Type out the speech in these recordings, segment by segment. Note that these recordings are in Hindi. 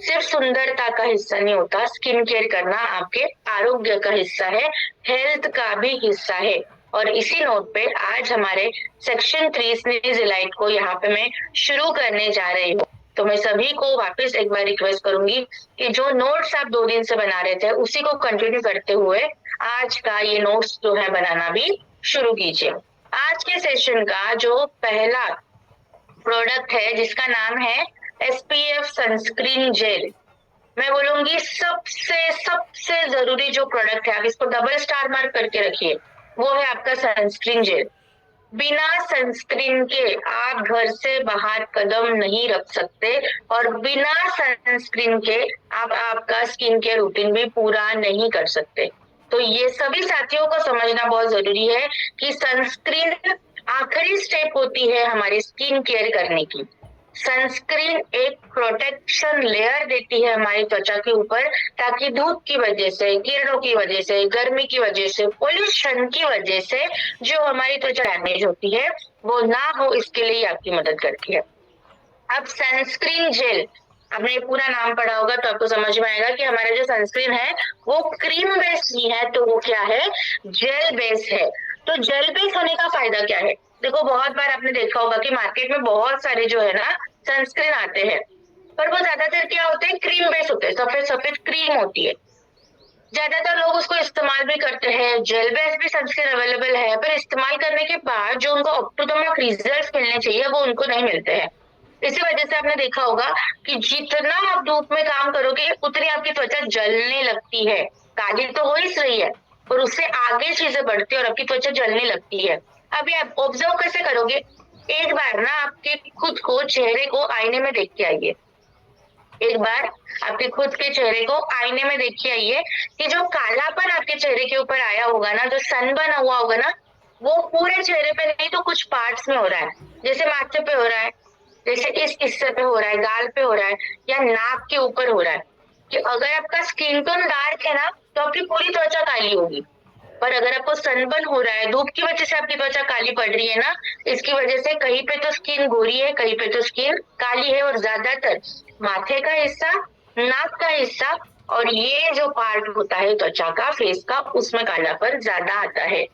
सिर्फ सुंदरता का हिस्सा नहीं होता, स्किन केयर करना आपके आरोग्य का हिस्सा है, हेल्थ का भी हिस्सा है। और इसी नोट पे आज हमारे सेक्शन 3 स्नीजिलाइट को यहाँ पे मैं शुरू करने जा रही हूँ। तो मैं सभी को वापस एक बार रिक्वेस्ट करूंगी कि जो नोट्स आप 2 दिन से बना रहे थे उसी को कंटिन्यू करते हुए आज का ये नोट्स जो है बनाना भी शुरू कीजिए। आज के सेशन का जो पहला प्रोडक्ट है जिसका नाम है SPF सनस्क्रीन जेल, मैं बोलूंगी सबसे सबसे जरूरी जो प्रोडक्ट है, आप इसको डबल स्टार मार्क करके रखिए, वो है आपका सनस्क्रीन जेल। बिना सनस्क्रीन के आप घर से बाहर कदम नहीं रख सकते और बिना सनस्क्रीन के आप आपका स्किन केयर रूटीन भी पूरा नहीं कर सकते। तो ये सभी साथियों को समझना बहुत जरूरी है कि सनस्क्रीन आखिरी स्टेप होती है हमारी स्किन केयर करने की। सनस्क्रीन एक प्रोटेक्शन लेयर देती है हमारी त्वचा के ऊपर, ताकि धूप की वजह से, किरणों की वजह से, गर्मी की वजह से, पोल्यूशन की वजह से जो हमारी त्वचा डैमेज होती है वो ना हो, इसके लिए आपकी मदद करती है। अब सनस्क्रीन जेल, आपने पूरा नाम पढ़ा होगा तो आपको समझ में आएगा कि हमारा जो सनस्क्रीन है वो क्रीम बेस्ड नहीं है, तो वो क्या है, जेल बेस्ड है। तो जेल बेस्ड होने का फायदा क्या है? देखो, बहुत बार आपने देखा होगा कि मार्केट में बहुत सारे जो है ना सनस्क्रीन आते हैं, पर वो ज्यादातर क्या होते हैं, क्रीम बेस्ड होते हैं, सफेद सफेद क्रीम होती है। ज्यादातर लोग उसको इस्तेमाल भी करते हैं, जेल बेस्ड भी सनस्क्रीन अवेलेबल है, पर इस्तेमाल करने के बाद जो उनको up to the mark result मिलने चाहिए वो उनको नहीं मिलते हैं। इसी वजह से आपने देखा होगा कि जितना आप धूप में काम करोगे उतनी आपकी त्वचा जलने लगती है। काली तो हो ही रही है और उससे आगे चीजें बढ़ती है और आपकी त्वचा जलने लगती है। अभी आप ऑब्जर्व कैसे करोगे, एक बार ना आपके खुद को, चेहरे को आईने में देख के आइए। एक बार आपके खुद के चेहरे को आईने में देखिए आइए कि जो कालापन आपके चेहरे के ऊपर आया होगा ना, जो सन बना हुआ होगा ना, वो पूरे चेहरे पे नहीं तो कुछ पार्ट्स में हो रहा है। जैसे माथे पे हो रहा है, जैसे इस हिस्से पे हो रहा है, गाल पे हो रहा है, या नाक के ऊपर हो रहा है। कि अगर आपका स्किन टोन डार्क है ना तो आपकी पूरी त्वचा काली होगी, पर अगर आपको सनबर्न हो रहा है, धूप की वजह से आपकी त्वचा काली पड़ रही है ना, इसकी वजह से कहीं पे तो स्किन गोरी है, कहीं पे तो स्किन काली है, और ज्यादातर माथे का हिस्सा, नाक का हिस्सा और ये जो पार्ट होता है त्वचा का, फेस का, उसमें कालापन ज्यादा आता है।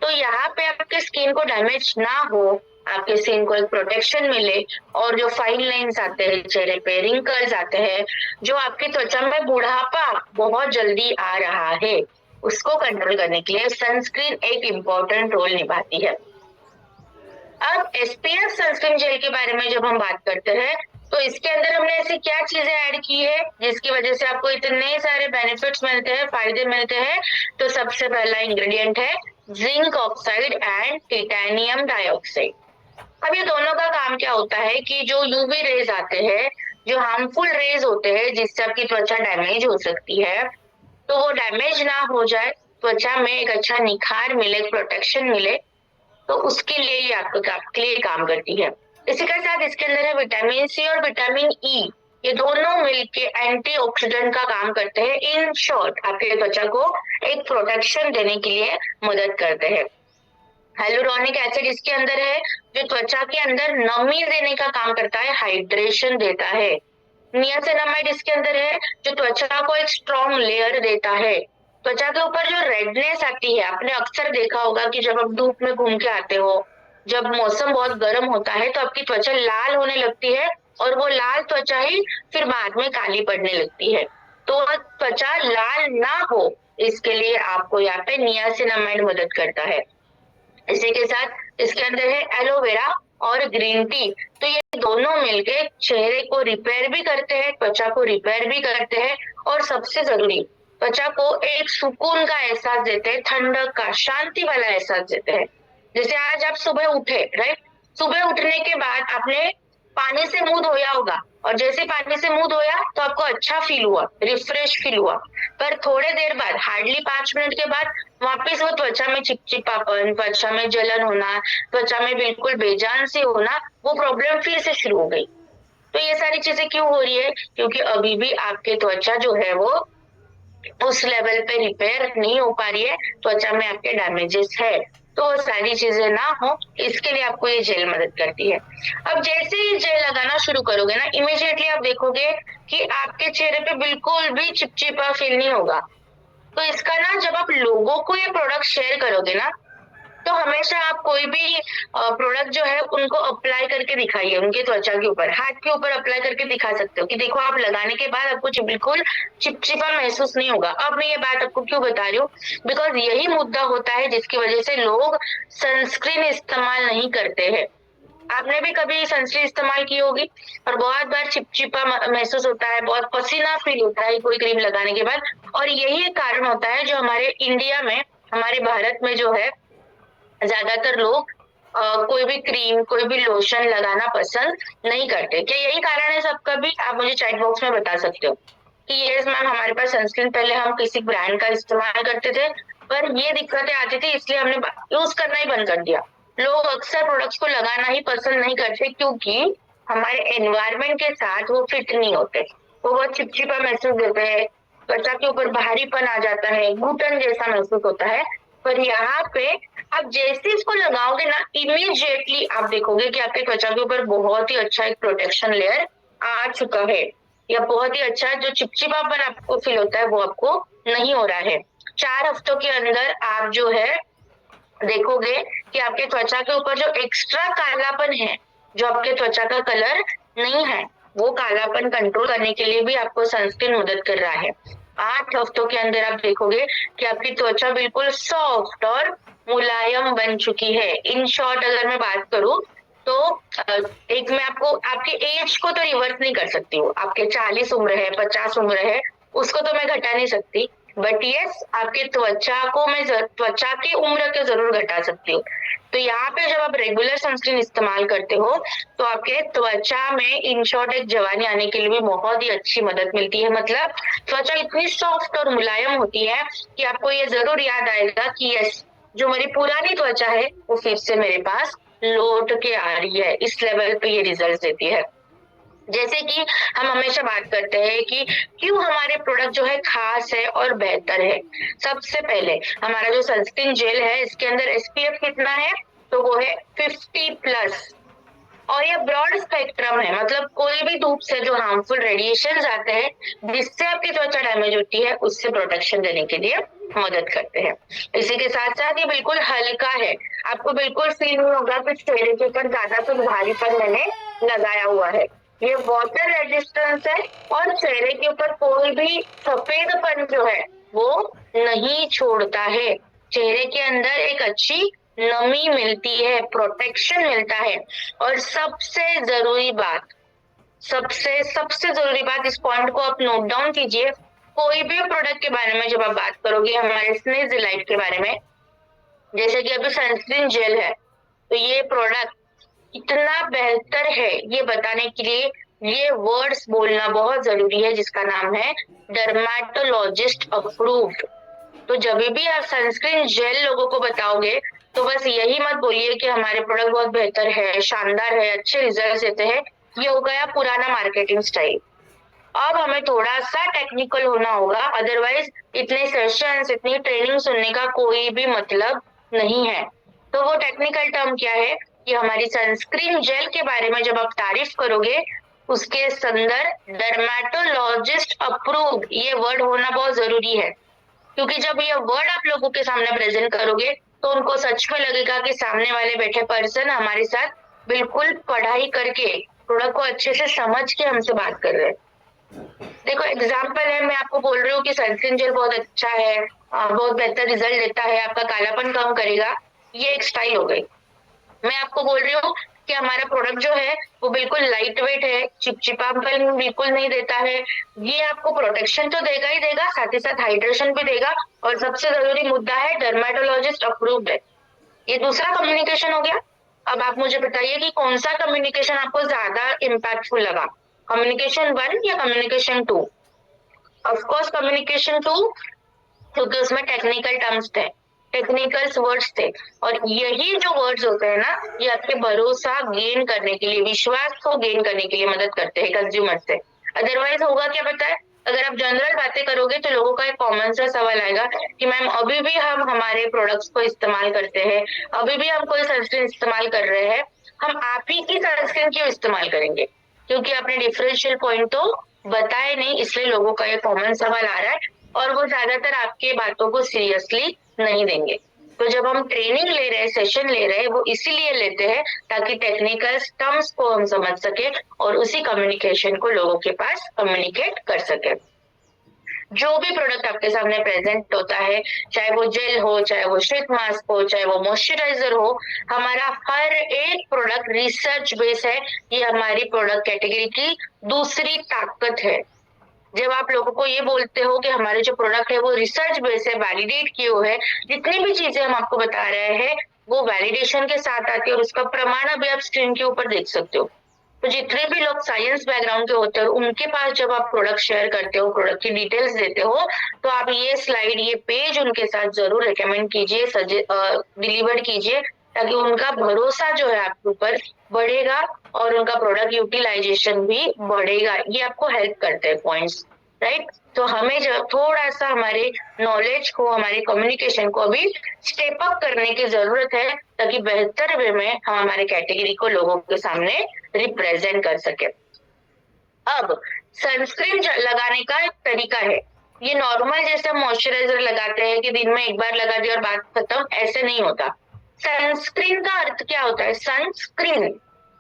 तो यहाँ पे आपके स्किन को डैमेज ना हो, आपके स्किन को एक प्रोटेक्शन मिले, और जो फाइन लाइंस आते हैं चेहरे पे, रिंकल्स आते हैं, जो आपकी त्वचा में बुढ़ापा बहुत जल्दी आ रहा है, उसको कंट्रोल करने के लिए सनस्क्रीन एक इम्पोर्टेंट रोल निभाती है। अब SPF सनस्क्रीन जेल के बारे में जब हम बात करते हैं तो इसके अंदर हमने ऐसी क्या चीजें ऐड की है जिसकी वजह से आपको इतने सारे बेनिफिट्स मिलते हैं, फायदे मिलते हैं। तो सबसे पहला इंग्रेडिएंट है zinc oxide and titanium dioxide. अब ये दोनों का काम क्या होता है कि जो यूवी रेज आते हैं, जो हार्मफुल रेज होते हैं जिससे आपकी त्वचा डैमेज हो सकती है, तो वो डैमेज ना हो जाए, त्वचा में एक अच्छा निखार मिले, एक प्रोटेक्शन मिले, तो उसके लिए ये आपके लिए काम करती है। इसी के साथ इसके अंदर है विटामिन सी और विटामिन ई, ये दोनों मिलके एंटीऑक्सीडेंट का काम करते हैं। इन शॉर्ट आपके त्वचा को एक प्रोटेक्शन देने के लिए मदद करते हैं। हाइलुरोनिक एसिड इसके अंदर है जो त्वचा के अंदर नमी देने का काम करता है, हाइड्रेशन देता है। नियासिनामाइड इसके अंदर है जो त्वचा को एक स्ट्रॉन्ग लेयर देता है। त्वचा के ऊपर जो रेडनेस आती है, आपने अक्सर देखा होगा कि जब आप धूप में घूम के आते हो, जब मौसम बहुत गर्म होता है तो आपकी त्वचा लाल होने लगती है और वो लाल त्वचा ही फिर बाद में काली पड़ने लगती है। तो त्वचा लाल ना हो इसके लिए आपको यहाँ पे नियासिनामाइड मदद करता है। इसी के साथ इसके अंदर है एलोवेरा और ग्रीन टी। तो ये दोनों मिलके चेहरे को रिपेयर भी करते हैं, त्वचा को रिपेयर भी करते हैं, और सबसे जरूरी त्वचा को एक सुकून का एहसास देते हैं, ठंडक का, शांति वाला एहसास देते हैं। जैसे आज आप सुबह उठे, राइट, सुबह उठने के बाद आपने पानी से मुंह धोया होगा, और जैसे पानी से मुंह धोया तो आपको अच्छा फील हुआ, रिफ्रेश फील हुआ, पर थोड़े देर बाद, हार्डली 5 मिनट के बाद, वापस वो त्वचा में चिपचिपापन, त्वचा में जलन होना, त्वचा में बिल्कुल बेजान सी होना, वो प्रॉब्लम फिर से शुरू हो गई। तो ये सारी चीजें क्यों हो रही है? क्योंकि अभी भी आपके त्वचा जो है वो उस लेवल पे रिपेयर नहीं हो पा रही है, त्वचा में आपके डैमेजेस है। तो वो सारी चीजें ना हो, इसके लिए आपको ये जेल मदद करती है। अब जैसे ही जेल लगाना शुरू करोगे ना, इमीडिएटली आप देखोगे कि आपके चेहरे पे बिल्कुल भी चिपचिपा फील नहीं होगा। तो इसका ना, जब आप लोगों को ये प्रोडक्ट शेयर करोगे ना, तो हमेशा आप कोई भी प्रोडक्ट जो है उनको अप्लाई करके दिखाइए, उनके त्वचा के ऊपर, हाथ के ऊपर अप्लाई करके दिखा सकते हो कि देखो आप लगाने के बाद आपको बिल्कुल चिपचिपा महसूस नहीं होगा। अब मैं ये बात आपको क्यों बता रही हूँ, बिकॉज यही मुद्दा होता है जिसकी वजह से लोग सनस्क्रीन इस्तेमाल नहीं करते हैं। आपने भी कभी सनस्क्रीन इस्तेमाल की होगी और बहुत बार चिपचिपा महसूस होता है, बहुत पसीना फील होता है कोई क्रीम लगाने के बाद, और यही एक कारण होता है जो हमारे इंडिया में, हमारे भारत में जो है ज्यादातर लोग कोई भी क्रीम, कोई भी लोशन लगाना पसंद नहीं करते। क्या यही कारण है सबका भी? आप मुझे चैट बॉक्स में बता सकते हो कि यस मैम, हमारे पास सनस्क्रीन पहले हम किसी ब्रांड का इस्तेमाल करते थे, पर ये दिक्कतें आती थी इसलिए हमने यूज करना ही बंद कर दिया। लोग अक्सर प्रोडक्ट्स को लगाना ही पसंद नहीं करते क्योंकि हमारे एनवायरमेंट के साथ वो फिट नहीं होते, वो बहुत चिपचिपा महसूस देते हैं, त्वचा के ऊपर भारीपन आ जाता है, घुटन जैसा महसूस होता है। पर यहाँ पे आप जैसे इसको लगाओगे ना, इमीडिएटली आप देखोगे कि आपके त्वचा के ऊपर बहुत ही अच्छा एक प्रोटेक्शन लेयर आ चुका है, या बहुत ही अच्छा जो चिपचिपापन आपको फील होता है वो आपको नहीं हो रहा है। 4 हफ्तों के अंदर आप जो है देखोगे कि आपके त्वचा के ऊपर जो एक्स्ट्रा कालापन है, जो आपके त्वचा का कलर नहीं है, वो कालापन कंट्रोल करने के लिए भी आपको सनस्क्रीन मदद कर रहा है। 8 हफ्तों के अंदर आप देखोगे कि आपकी त्वचा बिल्कुल सॉफ्ट और मुलायम बन चुकी है। इन शॉर्ट अगर मैं बात करूं तो एक मैं आपको आपके एज को तो रिवर्स नहीं कर सकती हूँ, आपके 40 उम्र है, 50 उम्र है, उसको तो मैं घटा नहीं सकती, बट यस आपके त्वचा को मैं त्वचा की उम्र को जरूर घटा सकती हूँ। तो यहाँ पे जब आप रेगुलर सनस्क्रीन इस्तेमाल करते हो तो आपके त्वचा में इन शॉर्ट एक जवानी आने के लिए भी बहुत ही अच्छी मदद मिलती है। मतलब त्वचा इतनी सॉफ्ट और मुलायम होती है कि आपको ये जरूर याद आएगा कि यस, जो मेरी पुरानी त्वचा है वो फिर से मेरे पास लौट के आ रही है। इस लेवल पे ये रिजल्ट देती है। जैसे कि हम हमेशा बात करते हैं कि क्यों हमारे प्रोडक्ट जो है खास है और बेहतर है। सबसे पहले हमारा जो सनस्क्रीन जेल है, इसके अंदर एसपीएफ कितना है, तो वो है 50+, और ये ब्रॉड स्पेक्ट्रम है, मतलब कोई भी धूप से जो हार्मफुल रेडिएशन आते हैं जिससे आपकी त्वचा डैमेज होती है, उससे प्रोटेक्शन देने के लिए मदद करते हैं। इसी के साथ साथ ये बिल्कुल हल्का है, आपको बिल्कुल फील नहीं होगा कि चेहरे के ऊपर ज्यादा कुछ भारीपन मैंने लगाया हुआ है। ये वाटर रेजिस्टेंस है और चेहरे के ऊपर कोई भी सफेदपन जो है वो नहीं छोड़ता है। चेहरे के अंदर एक अच्छी नमी मिलती है, प्रोटेक्शन मिलता है। और सबसे जरूरी बात, सबसे जरूरी बात, इस पॉइंट को आप नोट डाउन कीजिए, कोई भी प्रोडक्ट के बारे में जब आप बात करोगे, हमारे स्नेज़िलाइट के बारे में, जैसे कि अभी सनस्क्रीन जेल है, तो ये प्रोडक्ट कितना बेहतर है ये बताने के लिए ये वर्ड्स बोलना बहुत जरूरी है, जिसका नाम है डर्मेटोलॉजिस्ट अप्रूव्ड। तो जब भी आप सनस्क्रीन जेल लोगों को बताओगे तो बस यही मत बोलिए कि हमारे प्रोडक्ट बहुत बेहतर है, शानदार है, अच्छे रिजल्ट देते हैं। ये हो गया पुराना मार्केटिंग स्टाइल। अब हमें थोड़ा सा टेक्निकल होना होगा, अदरवाइज इतने सेशंस, इतनी ट्रेनिंग सुनने का कोई भी मतलब नहीं है। तो वो टेक्निकल टर्म क्या है कि हमारी सनस्क्रीन जेल के बारे में जब आप तारीफ करोगे, उसके संदर्भ डर्मेटोलॉजिस्ट अप्रूव्ड ये वर्ड होना बहुत जरूरी है, क्योंकि जब ये वर्ड आप लोगों के सामने प्रेजेंट करोगे तो उनको सच में लगेगा कि सामने वाले बैठे पर्सन हमारे साथ बिल्कुल पढ़ाई करके, प्रोडक्ट को अच्छे से समझ के हमसे बात कर रहे हैं। देखो एग्जाम्पल है, मैं आपको बोल रही हूँ कि सनस्क्रीन जेल बहुत अच्छा है, बहुत बेहतर रिजल्ट देता है, आपका कालापन कम करेगा, ये एक स्टाइल हो गई। मैं आपको बोल रही हूँ कि हमारा प्रोडक्ट जो है वो बिल्कुल लाइट वेट है, चिपचिपापन बिल्कुल नहीं देता है, ये आपको प्रोटेक्शन तो देगा ही देगा, साथ ही साथ हाइड्रेशन भी देगा, और सबसे जरूरी मुद्दा है डर्मेटोलॉजिस्ट अप्रूव्ड है। ये दूसरा कम्युनिकेशन हो गया। अब आप मुझे बताइए कि कौन सा कम्युनिकेशन आपको ज्यादा इम्पैक्टफुल लगा, कम्युनिकेशन 1 या कम्युनिकेशन 2? ऑफकोर्स कम्युनिकेशन 2, क्योंकि उसमें टेक्निकल टर्म्स थे, टेक्निकल वर्ड्स थे, और यही जो वर्ड्स होते हैं ना, ये आपके भरोसा गेन करने के लिए, विश्वास को गेन करने के लिए मदद करते हैं कंज्यूमर से। अदरवाइज होगा क्या पता है, अगर आप जनरल बातें करोगे तो लोगों का एक कॉमन सा सवाल आएगा कि मैम अभी भी हम हमारे प्रोडक्ट्स को इस्तेमाल करते हैं, अभी भी हम कोई सनस्क्रीन इस्तेमाल कर रहे हैं, हम आप ही की सनस्क्रीन क्यों इस्तेमाल करेंगे? क्योंकि आपने डिफरेंशियल पॉइंट तो बताए नहीं, इसलिए लोगों का ये कॉमन सवाल आ रहा है और वो ज्यादातर आपके बातों को सीरियसली नहीं देंगे। तो जब हम ट्रेनिंग ले रहे हैं, सेशन ले रहे हैं, वो इसीलिए लेते हैं ताकि टेक्निकल टर्म्स को हम समझ सके और उसी कम्युनिकेशन को लोगों के पास कम्युनिकेट कर सके। जो भी प्रोडक्ट आपके सामने प्रेजेंट होता है, चाहे वो जेल हो, चाहे वो शीट मास्क हो, चाहे वो मॉइस्चराइजर हो, हमारा हर एक प्रोडक्ट रिसर्च बेस है। ये हमारी प्रोडक्ट कैटेगरी की दूसरी ताकत है। जब आप लोगों को ये बोलते हो कि हमारे जो प्रोडक्ट है वो रिसर्च बेस है, वैलिडेट किए हुए है, जितनी भी चीजें हम आपको बता रहे हैं वो वैलिडेशन के साथ आती है और उसका प्रमाण अभी आप स्क्रीन के ऊपर देख सकते हो। तो जितने भी लोग साइंस बैकग्राउंड के होते हैं उनके पास जब आप प्रोडक्ट शेयर करते हो, प्रोडक्ट की डिटेल्स देते हो, तो आप ये स्लाइड, ये पेज उनके साथ जरूर रिकमेंड कीजिए, डिलीवर कीजिए, ताकि उनका भरोसा जो है आपके ऊपर बढ़ेगा और उनका प्रोडक्ट यूटिलाइजेशन भी बढ़ेगा। ये आपको हेल्प करते हैं पॉइंट्स, राइट? तो हमें जो थोड़ा सा हमारे नॉलेज को, हमारे कम्युनिकेशन को अभी स्टेप अप करने की जरूरत है ताकि बेहतर वे में हम हमारे कैटेगरी को लोगों के सामने रिप्रेजेंट कर सके। अब सनस्क्रीन लगाने का एक तरीका है, ये नॉर्मल जैसे मॉइस्चराइजर लगाते हैं कि दिन में एक बार लगा दिया और बात खत्म, ऐसे नहीं होता। सनस्क्रीन का अर्थ क्या होता है? सनस्क्रीन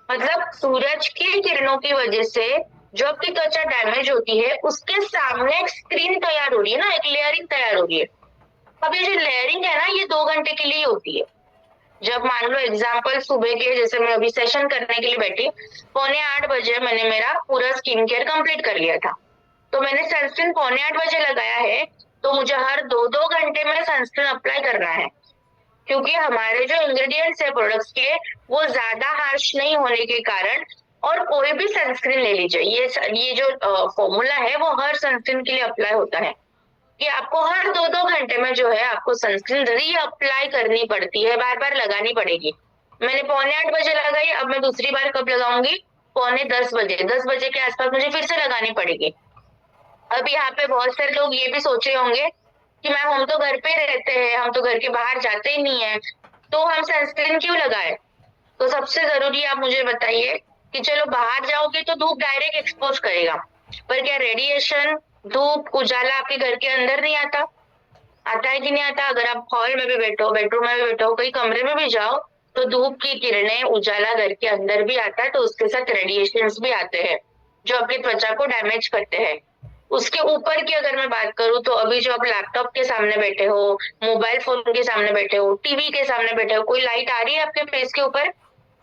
मतलब सूरज की किरणों की वजह से जो आपकी त्वचा डैमेज होती है उसके सामने एक स्क्रीन तैयार हो रही है ना, एक लेयरिंग तैयार हो रही है। अब ये जो लेयरिंग है ना, ये 2 घंटे के लिए होती है। जब मान लो एग्जाम्पल सुबह के, जैसे मैं अभी सेशन करने के लिए बैठी, 7:45 मैंने मेरा पूरा स्किन केयर कंप्लीट कर लिया था, तो मैंने सनस्क्रीन 7:45 लगाया है, तो मुझे हर 2-2 घंटे में सनस्क्रीन अप्लाई करना है, क्योंकि हमारे जो इंग्रेडिएंट्स है प्रोडक्ट्स के वो ज्यादा हार्श नहीं होने के कारण, और कोई भी सनस्क्रीन ले लीजिए, ये जो फॉर्मूला है वो हर सनस्क्रीन के लिए अप्लाई होता है कि आपको हर 2-2 घंटे में जो है आपको सनस्क्रीन री अप्लाई करनी पड़ती है, बार बार लगानी पड़ेगी। मैंने 7:45 लगाई, अब मैं दूसरी बार कब लगाऊंगी? 9:45 बजे, 10 बजे के आसपास मुझे फिर से लगानी पड़ेगी। अब यहाँ पे बहुत सारे लोग ये भी सोचे होंगे कि मैम हम तो घर पे रहते हैं, हम तो घर के बाहर जाते ही नहीं है, तो हम सनस्क्रीन क्यों लगाए? तो सबसे जरूरी आप मुझे बताइए कि चलो बाहर जाओगे तो धूप डायरेक्ट एक्सपोज करेगा, पर क्या रेडिएशन, धूप, उजाला आपके घर के अंदर नहीं आता? आता है कि नहीं आता? अगर आप हॉल में भी बैठो, बेडरूम में भी बैठो, कहीं कमरे में भी जाओ, तो धूप की किरणें, उजाला घर के अंदर भी आता है, तो उसके साथ रेडिएशंस भी आते हैं जो आपकी त्वचा को डैमेज करते हैं। उसके ऊपर की अगर मैं बात करूं तो अभी जो आप लैपटॉप के सामने बैठे हो, मोबाइल फोन के सामने बैठे हो, टीवी के सामने बैठे हो, कोई लाइट आ रही है आपके फेस के ऊपर,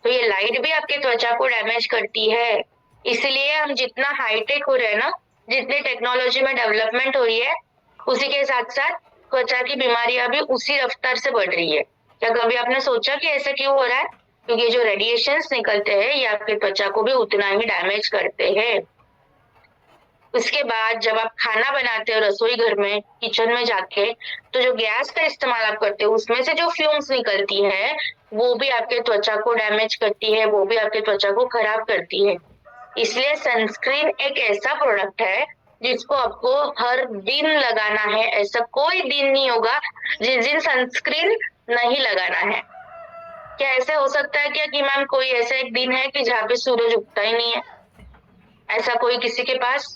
तो ये लाइट भी आपके त्वचा को डैमेज करती है। इसलिए हम जितना हाईटेक हो रहे हैं ना, जितनी टेक्नोलॉजी में डेवलपमेंट हो रही है, उसी के साथ साथ त्वचा की बीमारियां भी उसी रफ्तार से बढ़ रही है। क्या कभी आपने सोचा कि ऐसा क्यों हो रहा है? क्योंकि जो रेडिएशंस निकलते हैं ये आपके त्वचा को भी उतना ही डैमेज करते हैं। उसके बाद जब आप खाना बनाते हो रसोई घर में, किचन में जाके, तो जो गैस का इस्तेमाल आप करते हो उसमें से जो फ्यूम्स निकलती है वो भी आपके त्वचा को डैमेज करती है, वो भी आपके त्वचा को खराब करती है। इसलिए सनस्क्रीन एक ऐसा प्रोडक्ट है जिसको आपको हर दिन लगाना है। ऐसा कोई दिन नहीं होगा जिस दिन सनस्क्रीन नहीं लगाना है। क्या ऐसे हो सकता है क्या कि मैम कोई ऐसा एक दिन है कि जहाँ पे सूरज उगता ही नहीं है? ऐसा कोई किसी के पास?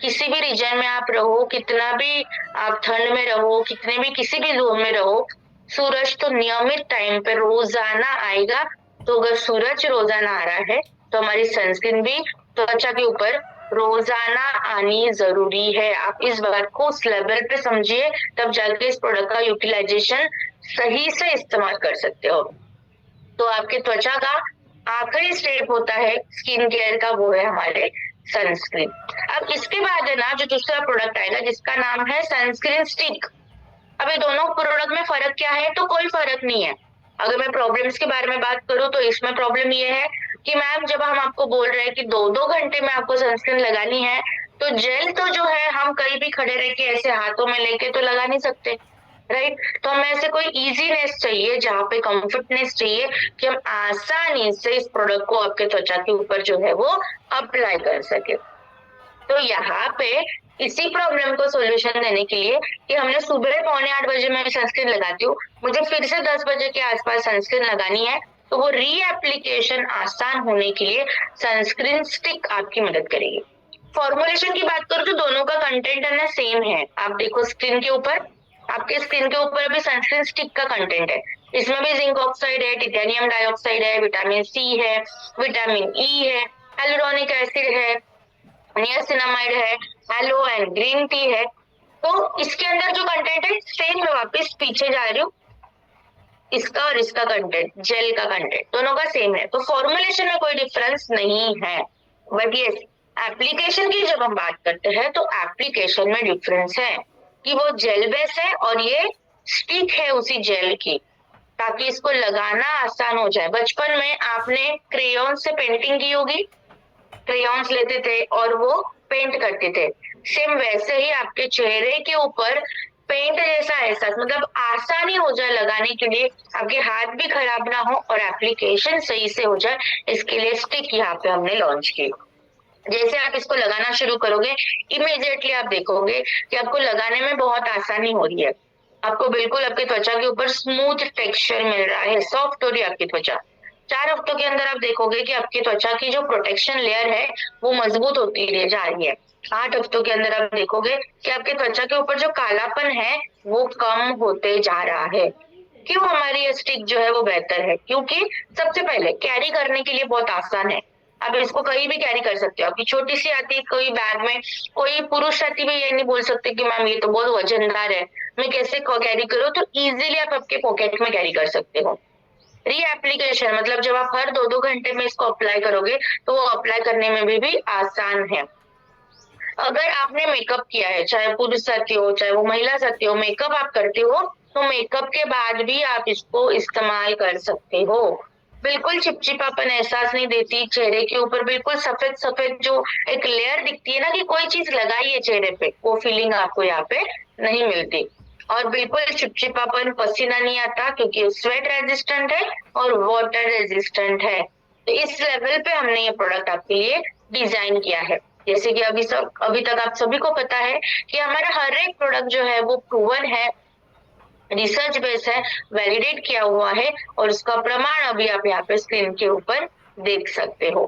किसी भी रीजन में आप रहो, कितना भी आप ठंड में रहो, कितने भी किसी भी जोन में रहो, सूरज तो नियमित टाइम पे रोजाना आएगा। तो अगर सूरज रोजाना आ रहा है तो हमारी सनस्क्रीन भी त्वचा के ऊपर रोजाना आनी जरूरी है। आप इस बात को उस लेवल पे समझिए, तब जाके इस प्रोडक्ट का यूटिलाइजेशन सही से इस्तेमाल कर सकते हो। तो आपके त्वचा का आखिरी स्टेप होता है स्किन केयर का, वो है हमारे सनस्क्रीन। अब इसके बाद है ना जो दूसरा प्रोडक्ट आएगा जिसका नाम है सनस्क्रीन स्टिक। अब ये दोनों प्रोडक्ट में फर्क क्या है? तो कोई फर्क नहीं है। अगर मैं प्रॉब्लम्स के बारे में बात करूं तो इसमें प्रॉब्लम ये है कि मैम जब हम आपको बोल रहे हैं कि 2-2 घंटे में आपको सनस्क्रीन लगानी है, तो जेल तो जो है हम कहीं भी खड़े रह के ऐसे हाथों में लेके तो लगा नहीं सकते, राइट? तो हमें ऐसे कोई इजीनेस चाहिए, जहाँ पे कंफर्टनेस चाहिए कि हम आसानी से इस प्रोडक्ट को आपके त्वचा के ऊपर जो है वो अप्लाई कर सके। तो यहाँ पे इसी प्रॉब्लम को सोल्यूशन देने के लिए कि हमने सुबह 7:45 मैं सनस्क्रीन लगाती हूँ, मुझे फिर से 10 बजे के आसपास सनस्क्रीन लगानी है, तो वो रीएप्लीकेशन आसान होने के लिए सनस्क्रीन स्टिक आपकी मदद करेगी। फॉर्मुलेशन की बात करूँ तो दोनों का कंटेंट है ना सेम है। आप देखो स्क्रीन के ऊपर, आपके स्क्रीन के ऊपर अभी सनस्क्रीन स्टिक का कंटेंट है। इसमें भी जिंक ऑक्साइड है, टिटेनियम डाइऑक्साइड है, विटामिन सी है, विटामिन ई है, हेलुरोनिक एसिड है, नियासिनामाइड है, एलो एंड ग्रीन टी है। तो इसके अंदर जो कंटेंट है सेम, मैं वापस पीछे जा रही हूँ, इसका और इसका कंटेंट, जेल का कंटेंट दोनों का सेम है, तो फॉर्मुलेशन में कोई डिफरेंस नहीं है। बट ये एप्लीकेशन की जब हम बात करते हैं तो एप्लीकेशन में डिफरेंस है कि वो जेल बेस है और ये स्टिक है उसी जेल की, ताकि इसको लगाना आसान हो जाए। बचपन में आपने क्रेयॉन से पेंटिंग की होगी, क्रेयॉन्स लेते थे और वो पेंट करते थे, सेम वैसे ही आपके चेहरे के ऊपर पेंट जैसा एहसास, मतलब आसानी हो जाए लगाने के लिए, आपके हाथ भी खराब ना हो और एप्लीकेशन सही से हो जाए, इसके लिए स्टिक यहाँ पे हमने लॉन्च की। जैसे आप इसको लगाना शुरू करोगे, इमीडिएटली आप देखोगे कि आपको लगाने में बहुत आसानी हो रही है, आपको बिल्कुल आपकी त्वचा के ऊपर स्मूथ टेक्सचर मिल रहा है, सॉफ्ट हो रही है आपकी त्वचा। 4 हफ्तों के अंदर आप देखोगे कि आपकी त्वचा की जो प्रोटेक्शन लेयर है वो मजबूत होती जा रही है। 8 हफ्तों के अंदर आप देखोगे कि आपकी त्वचा के ऊपर जो कालापन है वो कम होते जा रहा है। क्यों हमारी ये स्टिक जो है वो बेहतर है? क्योंकि सबसे पहले कैरी करने के लिए बहुत आसान है, आप इसको कहीं भी कैरी कर सकते हो। आपकी छोटी सी आती है कोई बैग में, कोई पुरुष साथी भी ये नहीं बोल सकते कि मैम ये तो बहुत वजनदार है, मैं कैसे कैरी करूँ, तो इजीली आप आपके पॉकेट में कैरी कर सकते हो। रीएप्लीकेशन मतलब जब आप हर 2-2 घंटे में इसको अप्लाई करोगे तो वो अप्लाई करने में भी आसान है। अगर आपने मेकअप किया है, चाहे पुरुष साथी हो चाहे वो महिला साथी हो, मेकअप आप करते हो तो मेकअप के बाद भी आप इसको इस्तेमाल कर सकते हो। बिल्कुल चिपचिपापन एहसास नहीं देती, चेहरे के ऊपर बिल्कुल सफेद सफेद जो एक लेयर दिखती है ना कि कोई चीज लगाई है चेहरे पे, वो फीलिंग आपको यहाँ पे नहीं मिलती। और बिल्कुल चिपचिपापन, पसीना नहीं आता क्योंकि स्वेट रेजिस्टेंट है और वाटर रेजिस्टेंट है। तो इस लेवल पे हमने ये प्रोडक्ट आपके लिए डिजाइन किया है। जैसे कि अभी तक आप सभी को पता है कि हमारा हर एक प्रोडक्ट जो है वो प्रूवन है, रिसर्च बेस है, वैलिडेट किया हुआ है और उसका प्रमाण अभी आप यहाँ पे स्क्रीन के ऊपर देख सकते हो।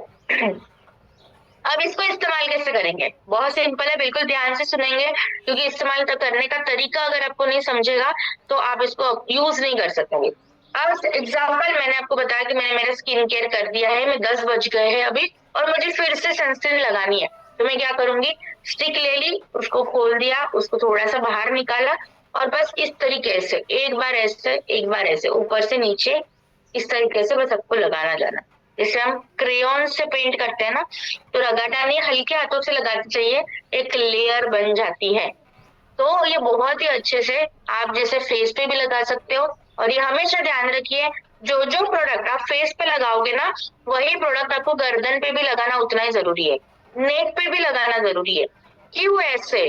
अब इसको इस्तेमाल कैसे करेंगे? बहुत सिंपल है, बिल्कुल ध्यान से सुनेंगे क्योंकि इस्तेमाल करने का तरीका अगर आपको नहीं समझेगा तो आप इसको यूज नहीं कर सकेंगे। अब एग्जाम्पल मैंने आपको बताया कि मैंने मेरा स्किन केयर कर दिया है, मैं 10 बज गए हैं अभी और मुझे फिर से सनस्क्रीन लगानी है, तो मैं क्या करूंगी, स्टिक ले ली, उसको खोल दिया, उसको थोड़ा सा बाहर निकाला और बस इस तरीके से एक बार ऐसे एक बार ऐसे ऊपर से नीचे इस तरीके से बस आपको लगाना जाना। जैसे हम क्रेयॉन से पेंट करते हैं ना, तो रगड़ना नहीं, हल्के हाथों से लगानी चाहिए, एक लेयर बन जाती है। तो ये बहुत ही अच्छे से आप जैसे फेस पे भी लगा सकते हो। और ये हमेशा ध्यान रखिए, जो जो प्रोडक्ट आप फेस पे लगाओगे ना वही प्रोडक्ट आपको गर्दन पे भी लगाना उतना ही जरूरी है, नेक पे भी लगाना जरूरी है। क्यों ऐसे?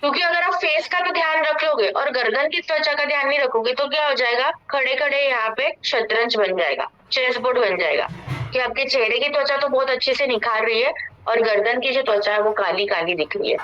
क्योंकि अगर आप फेस का तो ध्यान रख लोगे और गर्दन की त्वचा का ध्यान नहीं रखोगे तो क्या हो जाएगा, खड़े खड़े यहाँ पे शतरंज बन जाएगा, चेस बोर्ड बन जाएगा कि आपके चेहरे की त्वचा तो बहुत अच्छे से निखार रही है और गर्दन की जो त्वचा है वो काली काली दिख रही है।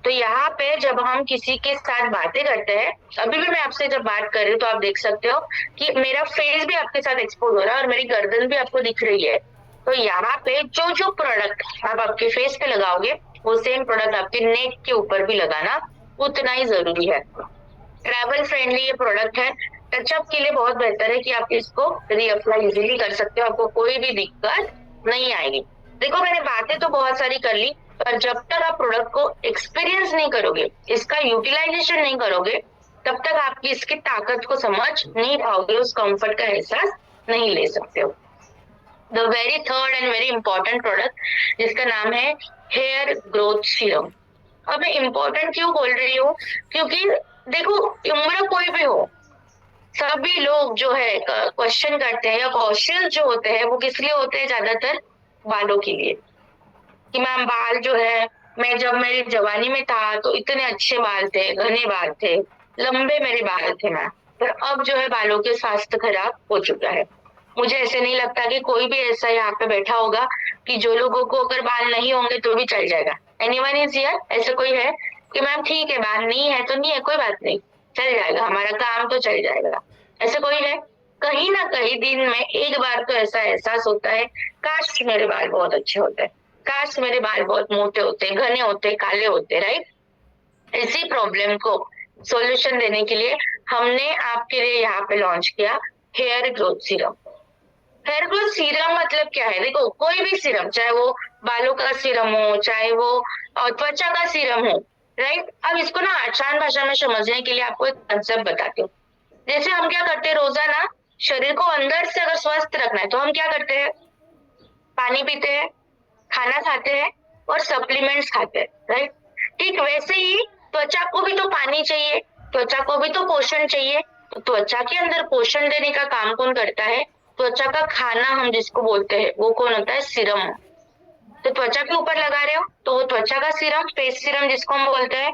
तो यहाँ पे जब हम किसी के साथ बातें करते हैं, अभी भी मैं आपसे जब बात कर रही हूँ तो आप देख सकते हो कि मेरा फेस भी आपके साथ एक्सपोज हो रहा है और मेरी गर्दन भी आपको दिख रही है। तो यहाँ पे जो जो प्रोडक्ट आप आपके फेस पे लगाओगे वो सेम प्रोडक्ट आपके नेक के ऊपर भी लगाना उतना ही जरूरी है। ट्रैवल फ्रेंडली ये प्रोडक्ट है, टचअप के लिए बहुत बेहतर है कि आप इसको रीअप्लाई इजीली कर सकते हो, आपको कोई भी दिक्कत नहीं आएगी। देखो मैंने बातें तो बहुत सारी कर ली, पर जब तक आप प्रोडक्ट को एक्सपीरियंस नहीं करोगे, इसका यूटिलाइजेशन नहीं करोगे, तब तक आपकी इसकी ताकत को समझ नहीं पाओगे, उस कंफर्ट का एहसास नहीं ले सकते हो। The very third and very important product जिसका नाम है हेयर ग्रोथ सीरम। अब मैं इम्पोर्टेंट क्यों बोल रही हूँ, क्योंकि देखो उम्र कोई भी हो, सभी लोग जो है क्वेश्चन करते हैं या क्वेश्चन जो होते हैं वो किस लिए होते हैं, ज्यादातर बालों के लिए, कि मैम बाल जो है, मैं जब मेरी जवानी में था तो इतने अच्छे बाल थे, घने बाल थे, लंबे मेरे बाल थे मैम, पर अब जो है बालों के स्वास्थ्य खराब हो चुका है। मुझे ऐसे नहीं लगता कि कोई भी ऐसा यहाँ पे बैठा होगा कि जो लोगों को अगर बाल नहीं होंगे तो भी चल जाएगा, एनीवन इज हियर? ऐसे कोई है कि मैम ठीक है, बाल नहीं है तो नहीं है, कोई बात नहीं, चल जाएगा, हमारा काम तो चल जाएगा, ऐसे कोई है? कहीं ना कहीं दिन में एक बार तो ऐसा एहसास होता है, काश मेरे बाल बहुत अच्छे होते, काश मेरे बाल बहुत मोटे होते, घने होते, काले होते, राइट। इसी प्रॉब्लम को सॉल्यूशन देने के लिए हमने आपके लिए यहाँ पे लॉन्च किया hair growth serum. Hair growth serum मतलब क्या है? देखो, कोई भी सीरम, चाहे वो बालों का सीरम हो, चाहे वो त्वचा का सीरम हो, राइट। अब इसको ना आसान भाषा में समझने के लिए आपको एक कंसेप्ट बताती हूँ। जैसे हम क्या करते हैं रोजाना, शरीर को अंदर से अगर स्वस्थ रखना है तो हम क्या करते हैं? पानी पीते हैं, खाना खाते हैं और सप्लीमेंट्स खाते हैं, राइट। ठीक वैसे ही त्वचा को भी तो पानी चाहिए, त्वचा को भी तो पोषण चाहिए। तो त्वचा के अंदर पोषण देने का काम कौन करता है? त्वचा का खाना हम जिसको बोलते हैं वो कौन होता है? सीरम। तो त्वचा के ऊपर लगा रहे हो तो वो त्वचा का सीरम, फेस सीरम जिसको हम बोलते हैं,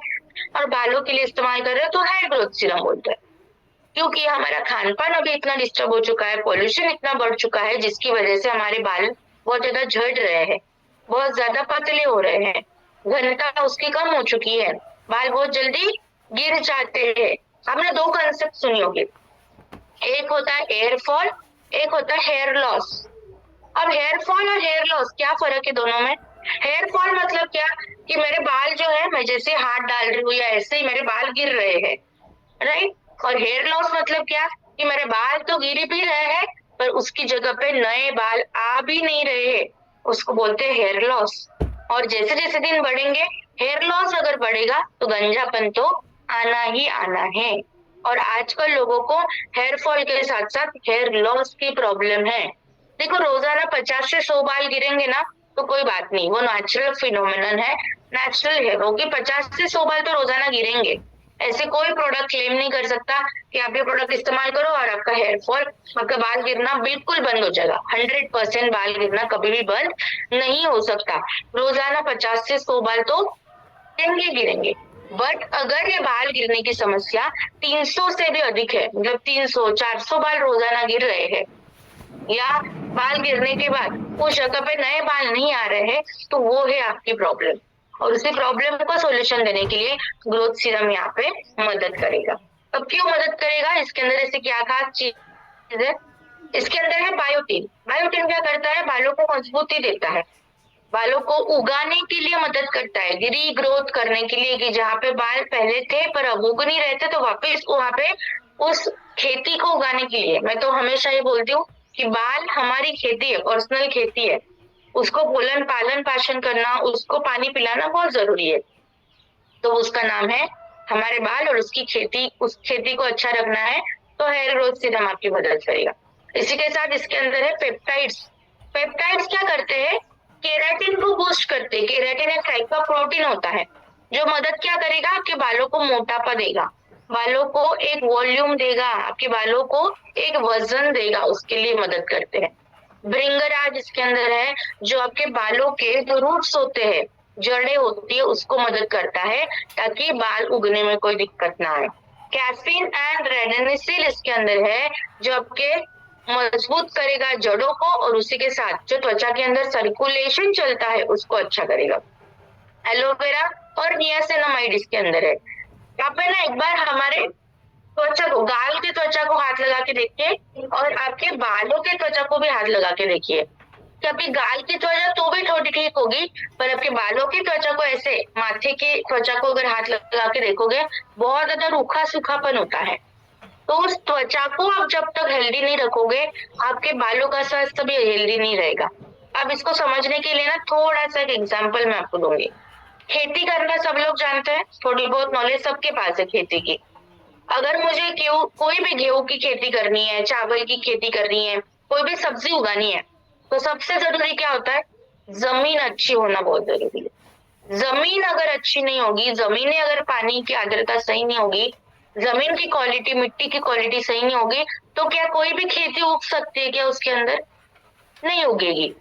और बालों के लिए इस्तेमाल कर रहे हो तो हेयर ग्रोथ सीरम बोलते हैं। क्योंकि हमारा खान पान अभी इतना डिस्टर्ब हो चुका है, पॉल्यूशन इतना बढ़ चुका है, जिसकी वजह से हमारे बाल बहुत ज्यादा झड़ रहे हैं, बहुत ज्यादा पतले हो रहे हैं, घनता उसकी कम हो चुकी है, बाल बहुत जल्दी गिर जाते हैं। आपने दो कंसेप्ट सुनी होगी, एक होता है हेयर फॉल, एक होता है हेयर लॉस। अब हेयर फॉल और हेयर लॉस क्या फर्क है दोनों में? हेयर फॉल मतलब क्या कि मेरे बाल जो है, मैं जैसे हाथ डाल रही हूँ या ऐसे ही मेरे बाल गिर रहे हैं, राइट। और हेयर लॉस मतलब क्या कि मेरे बाल तो गिर भी रहे हैं पर उसकी जगह पे नए बाल आ भी नहीं रहे हैं, उसको बोलते हैं हेयर लॉस। और जैसे जैसे दिन बढ़ेंगे, हेयर लॉस अगर बढ़ेगा तो गंजापन तो आना ही आना है। और आजकल लोगों को हेयर फॉल के साथ साथ हेयर लॉस की प्रॉब्लम है। देखो, रोजाना 50 से 100 बाल गिरेंगे ना तो कोई बात नहीं, वो नेचुरल फिनोमिनन है, नेचुरल है वो कि 50 से 100 बाल तो रोजाना गिरेंगे। ऐसे कोई प्रोडक्ट क्लेम नहीं कर सकता कि आप ये प्रोडक्ट इस्तेमाल करो और आपका हेयर फॉल, आपका बाल गिरना बिल्कुल बंद हो जाएगा। 100% बाल गिरना कभी भी बंद नहीं हो सकता। रोजाना 50 से 100 बाल तो गिरेंगे गिरेंगे। बट अगर ये बाल गिरने की समस्या 300 से भी अधिक है, मतलब 300 400 बाल रोजाना गिर रहे हैं, या बाल गिरने के बाद उस जगह पे नए बाल नहीं आ रहे हैं, तो वो है आपकी प्रॉब्लम। और उसी प्रॉब्लम को सोल्यूशन देने के लिए ग्रोथ सीरम यहाँ पे मदद करेगा। अब क्यों मदद करेगा? इसके अंदर ऐसे क्या खास चीज है? इसके अंदर है बायोटिन। बायोटिन क्या करता है? बालों को मजबूती देता है, बालों को उगाने के लिए मदद करता है, रीग्रोथ करने के लिए, कि जहाँ पे बाल पहले थे पर अब उग नहीं रहते तो वापस वहां पे उस खेती को उगाने के लिए। मैं तो हमेशा ये बोलती हूँ कि बाल हमारी खेती है, पर्सनल खेती है, उसको पालन पोषण करना, उसको पानी पिलाना बहुत जरूरी है। तो उसका नाम है हमारे बाल, और उसकी खेती, उस खेती को अच्छा रखना है तो हेयर ग्रोथ सीरम आपकी मदद करेगा। इसी के साथ इसके अंदर है पेप्टाइड्स। पेप्टाइड्स क्या करते हैं? केराटिन को बूस्ट करते हैं। केराटिन एक टाइप का प्रोटीन होता है जो मदद क्या करेगा? आपके बालों को मोटापा देगा, बालों को एक वॉल्यूम देगा, आपके बालों को एक वजन देगा, उसके लिए मदद करते हैं। भृंगराज इसके अंदर है जो आपके बालों के जो रूट्स होते हैं, जड़ें होती है, उसको मदद करता है ताकि बाल उगने में कोई दिक्कत ना आए। कैफीन एंड रेडनिसिल इसके अंदर है जो आपके मजबूत करेगा जड़ों को, और उसी के साथ जो त्वचा के अंदर सर्कुलेशन चलता है उसको अच्छा करेगा। एलोवेरा और नियासिनामाइड इसके अंदर है। आप है ना एक बार हमारे त्वचा को, गाल की त्वचा को हाथ लगा के देखिए और आपके बालों के त्वचा को भी हाथ लगा के देखिए कि आपकी गाल की त्वचा तो भी थोड़ी ठीक होगी, पर आपके बालों की त्वचा को, ऐसे माथे की त्वचा को अगर हाथ लगा के देखोगे, बहुत ज्यादा रूखा सूखापन होता है। तो उस त्वचा को आप जब तक हेल्दी नहीं रखोगे, आपके बालों का स्वास्थ्य भी हेल्दी नहीं रहेगा। अब इसको समझने के लिए ना थोड़ा सा एक एग्जाम्पल मैं आपको दूंगी। खेती करना सब लोग जानते हैं, थोड़ी बहुत नॉलेज सबके पास है खेती की। अगर मुझे कोई भी गेहूं की खेती करनी है, चावल की खेती करनी है, कोई भी सब्जी उगानी है, तो सबसे जरूरी क्या होता है? जमीन अच्छी होना बहुत जरूरी है। जमीन अगर अच्छी नहीं होगी, जमीन में अगर पानी की आर्द्रता सही नहीं होगी, जमीन की क्वालिटी, मिट्टी की क्वालिटी सही नहीं होगी, तो क्या कोई भी खेती उग सकती है? क्या उसके अंदर नहीं उगेगी,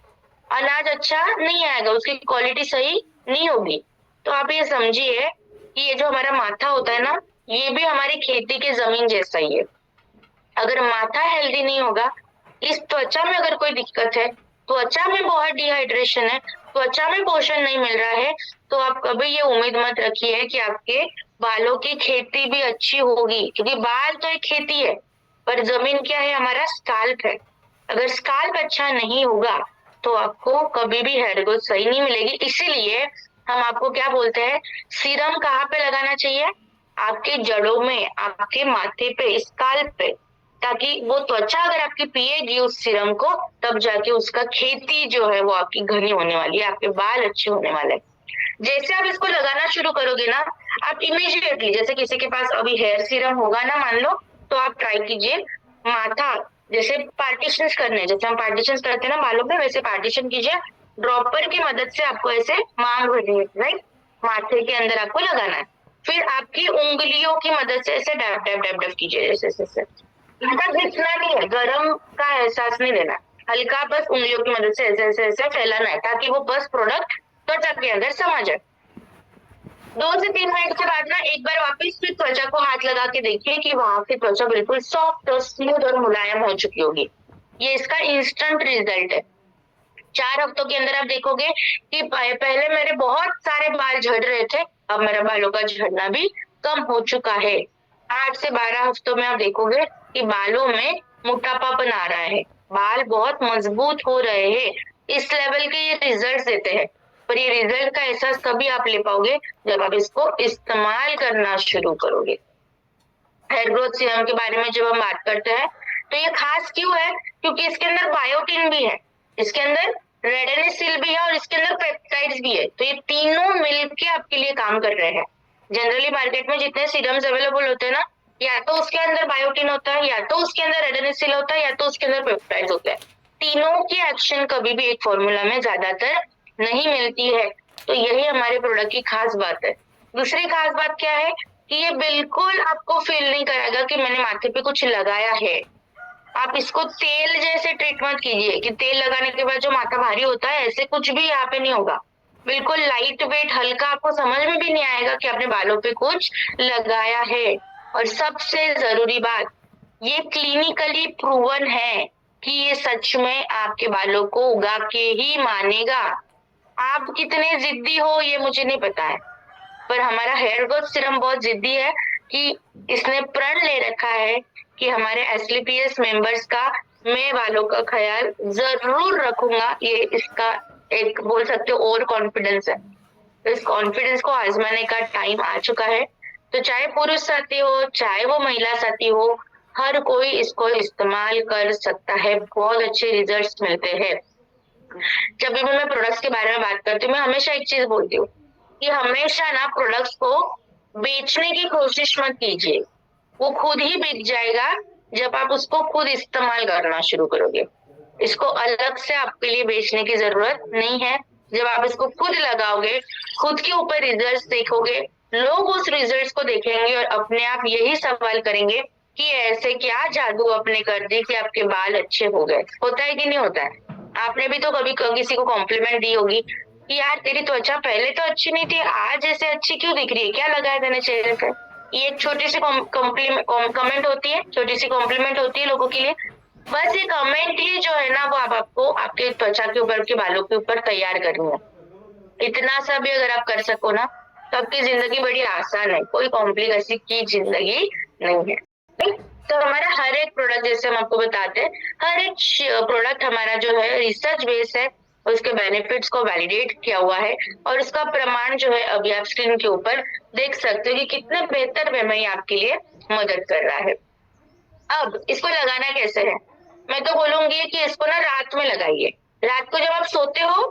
अनाज अच्छा नहीं आएगा, उसकी क्वालिटी सही नहीं होगी। तो आप ये समझिए कि ये जो हमारा माथा होता है ना, ये भी हमारी खेती की जमीन जैसा ही है। अगर माथा हेल्दी नहीं होगा, इस त्वचा में अगर कोई दिक्कत है, त्वचा में बहुत डिहाइड्रेशन है, त्वचा में पोषण नहीं मिल रहा है, तो आप कभी ये उम्मीद मत रखिए कि आपके बालों की खेती भी अच्छी होगी, क्योंकि बाल तो एक खेती है, पर जमीन क्या है, हमारा स्काल्प है। अगर स्काल्प अच्छा नहीं होगा तो आपको कभी भी हेयर ग्रोथ सही नहीं मिलेगी। इसीलिए हम आपको क्या बोलते हैं, सीरम कहाँ पे लगाना चाहिए, आपके जड़ों में, आपके माथे पे, स्काल्प पे, ताकि वो त्वचा अगर आपकी पिएगी उस सीरम को, तब जाके उसका खेती जो है वो आपकी घनी होने वाली है, आपके बाल अच्छे होने वाले हैं। जैसे आप इसको लगाना शुरू करोगे ना, आप इमीडिएटली, जैसे किसी के पास अभी हेयर सीरम होगा ना मान लो, तो आप ट्राई कीजिए माथा, जैसे पार्टीशन करने, जैसे हम पार्टीशन करते हैं ना बालों पे, वैसे पार्टीशन कीजिए, ड्रॉपर की मदद से आपको ऐसे मांग भरनी है, राइट, माथे के अंदर आपको लगाना है। फिर आपकी उंगलियों की मदद से ऐसे डैप डैप डैप डैप कीजिए, जैसे इनका घिसना नहीं है, गरम का एहसास नहीं देना, हल्का बस उंगलियों की मदद से ऐसे ऐसे ऐसे फैलाना है, ताकि वो बस प्रोडक्ट त्वचा के अंदर समा जाए। 2 से 3 मिनट के बाद ना एक बार वापस फिर त्वचा को हाथ लगा के देखिए कि वहां की त्वचा बिल्कुल सॉफ्ट और स्मूथ और मुलायम हो चुकी होगी। ये इसका इंस्टेंट रिजल्ट है। 4 हफ्तों के अंदर आप देखोगे कि पहले मेरे बहुत सारे बाल झड़ रहे थे, अब मेरा बालों का झड़ना भी कम हो चुका है। 8 से 12 हफ्तों में आप देखोगे कि बालों में मोटापापन आ रहा है, बाल बहुत मजबूत हो रहे हैं। इस लेवल के ये रिजल्ट देते हैं, पर ये रिजल्ट का एहसास तभी आप ले पाओगे जब आप इसको इस्तेमाल करना शुरू करोगे। हेयर ग्रोथ सीरम के बारे में जब हम बात करते हैं तो ये खास क्यों है, क्योंकि इसके अंदर बायोटिन भी है, इसके अंदर रेडनिसिल भी है और इसके अंदर पेप्टाइड्स भी है। तो ये तीनों मिलके आपके लिए काम कर रहे हैं। जनरली मार्केट में जितने सीरम्स अवेलेबल होते हैं ना, या तो उसके अंदर बायोटिन होता है, या तो उसके अंदर रेडनिसिल होता है, या तो उसके अंदर पेप्टाइड्स होते हैं। तीनों की एक्शन कभी भी एक फॉर्मूला में ज्यादातर नहीं मिलती है। तो यही हमारे प्रोडक्ट की खास बात है। दूसरी खास बात क्या है कि ये बिल्कुल आपको फील नहीं कराएगा कि मैंने माथे पे कुछ लगाया है। आप इसको तेल जैसे ट्रीट मत कीजिए कि तेल लगाने के बाद जो माथा भारी होता है, ऐसे कुछ भी यहाँ पे नहीं होगा। बिल्कुल लाइट वेट, हल्का, आपको समझ में भी नहीं आएगा कि आपने बालों पे कुछ लगाया है। और सबसे जरूरी बात, ये क्लिनिकली प्रूवन है कि ये सच में आपके बालों को उगा के ही मानेगा। आप कितने जिद्दी हो ये मुझे नहीं पता है, पर हमारा हेयर ग्रोथ सीरम बहुत जिद्दी है कि इसने प्रण ले रखा है कि हमारे एसलीपीएस मेंबर्स का मैं बालों का ख्याल जरूर रखूंगा। ये इसका एक बोल सकते हो ओवर कॉन्फिडेंस है। तो इस कॉन्फिडेंस को आजमाने का टाइम आ चुका है। तो चाहे पुरुष साथी हो, चाहे वो महिला साथी हो, हर कोई इसको इस्तेमाल कर सकता है, बहुत अच्छे रिजल्ट्स मिलते हैं। जब भी मैं प्रोडक्ट्स के बारे में बात करती हूँ, मैं हमेशा एक चीज बोलती हूँ कि हमेशा ना प्रोडक्ट्स को बेचने की कोशिश मत कीजिए, वो खुद ही बिक जाएगा जब आप उसको खुद इस्तेमाल करना शुरू करोगे। इसको अलग से आपके लिए बेचने की जरूरत नहीं है। जब आप इसको खुद लगाओगे, खुद के ऊपर रिजल्ट्स देखोगे, लोग उस रिजल्ट्स को देखेंगे और अपने आप यही सवाल करेंगे कि ऐसे क्या जादू आपने कर दी कि आपके बाल अच्छे हो गए। होता है कि नहीं होता है? आपने भी तो कभी किसी को कॉम्प्लीमेंट दी होगी कि यार तेरी त्वचा पहले तो अच्छी नहीं थी, आज ऐसे अच्छी क्यों दिख रही है, क्या लगाया तेने चेहरे पे। ये एक छोटी सी कमेंट होती है, छोटी सी कॉम्प्लीमेंट होती है लोगों के लिए। बस ये कमेंट ही जो है ना, वो आपको आपके त्वचा के ऊपर, आपके बालों के ऊपर तैयार करनी है। इतना सा भी अगर आप कर सको ना, तो आपकी जिंदगी बड़ी आसान है, कोई कॉम्प्लिकेशन की जिंदगी नहीं है। तो हमारा हर एक प्रोडक्ट, जैसे हम आपको बताते हैं, हर एक प्रोडक्ट हमारा जो है रिसर्च बेस है, उसके बेनिफिट्स को वैलिडेट किया हुआ है, और उसका प्रमाण जो है अभी आप स्क्रीन के ऊपर देख सकते हो कि कितने बेहतर वे में आपके लिए मदद कर रहा है। अब इसको लगाना कैसे है, मैं तो बोलूंगी कि इसको ना रात में लगाइए। रात को जब आप सोते हो,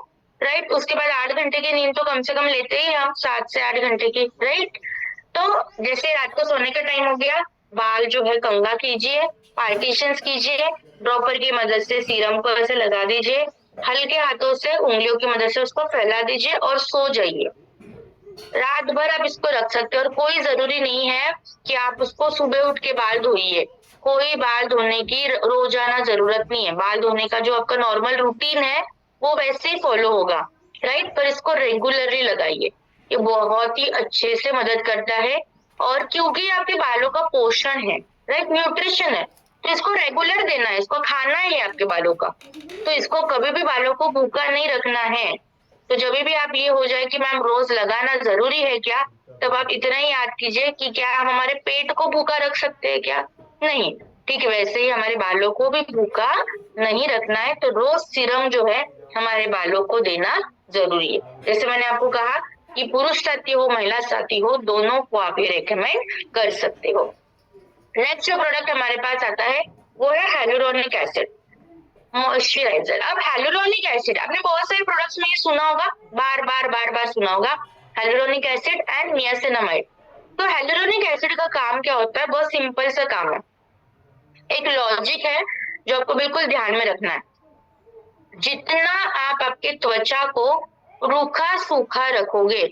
राइट, उसके बाद 8 घंटे की नींद तो कम से कम लेते ही हम, 7 से 8 घंटे की, राइट। तो जैसे रात को सोने का टाइम हो गया, बाल जो है कंघा कीजिए, पार्टीशंस कीजिए, ड्रॉपर की मदद से सीरम को ऐसे लगा दीजिए, हल्के हाथों से उंगलियों की मदद से उसको फैला दीजिए और सो जाइए। रात भर आप इसको रख सकते हो, और कोई जरूरी नहीं है कि आप उसको सुबह उठ के बाल धोइए। कोई बाल धोने की रोजाना जरूरत नहीं है। बाल धोने का जो आपका नॉर्मल रूटीन है वो वैसे ही फॉलो होगा, राइट, पर इसको रेगुलरली लगाइए। ये बहुत ही अच्छे से मदद करता है, और क्योंकि आपके बालों का पोषण है, राइट, न्यूट्रिशन है, तो इसको रेगुलर देना है, इसको खाना है आपके बालों का। तो इसको कभी भी बालों को भूखा नहीं रखना है। तो जब भी आप ये हो जाए कि मैम रोज लगाना जरूरी है क्या, तब आप इतना ही याद कीजिए कि क्या हम हमारे पेट को भूखा रख सकते हैं क्या? नहीं। ठीक है, वैसे ही हमारे बालों को भी भूखा नहीं रखना है, तो रोज सीरम जो है हमारे बालों को देना जरूरी है। जैसे मैंने आपको कहा कि पुरुष साथी हो महिला साथी हो, दोनों को आप ये रेकमेंड कर सकते हो। नेक्स्ट जो प्रोडक्ट हमारे पास आता है वो है हाइलुरोनिक एसिड मॉइस्चराइजर। अब हाइलुरोनिक एसिड आपने बहुत सारे प्रोडक्ट्स में ये सुना होगा, बार बार सुना होगा, हाइलुरोनिक एसिड एंड नियासिनामाइड। तो हाइलुरोनिक एसिड का काम क्या होता है? बहुत सिंपल सा काम है, एक लॉजिक है जो आपको बिल्कुल ध्यान में रखना है। जितना आप आपके त्वचा को रूखा सूखा रखोगे,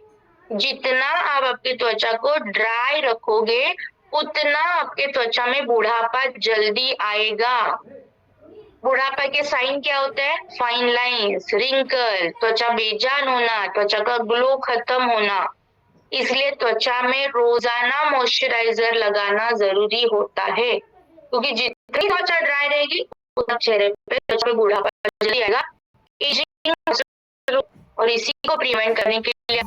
जितना आप आपकी त्वचा को ड्राई रखोगे, उतना आपके त्वचा में बुढ़ापा जल्दी आएगा। बुढ़ापा के साइन क्या होते हैं? फाइन लाइंस, रिंकल, त्वचा बेजान होना, त्वचा का ग्लो खत्म होना। इसलिए त्वचा में रोजाना मॉइस्चराइजर लगाना जरूरी होता है, क्योंकि जितनी त्वचा ड्राई रहेगी उतना चेहरे पे त्वचा पे बुढ़ापा जल्दी आएगा, एजिंग। और इसी को प्रिवेंट करने के लिए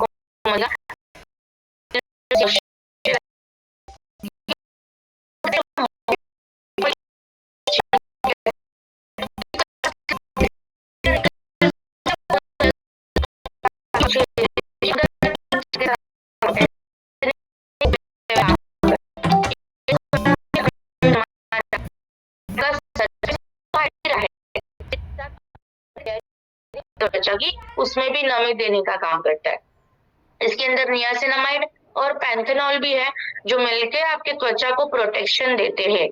त्वचा की उसमें भी नमी देने का काम करता है। इसके अंदर नियासिनामाइड और पैंथेनॉल भी है जो मिलकर आपके त्वचा को प्रोटेक्शन देते हैं।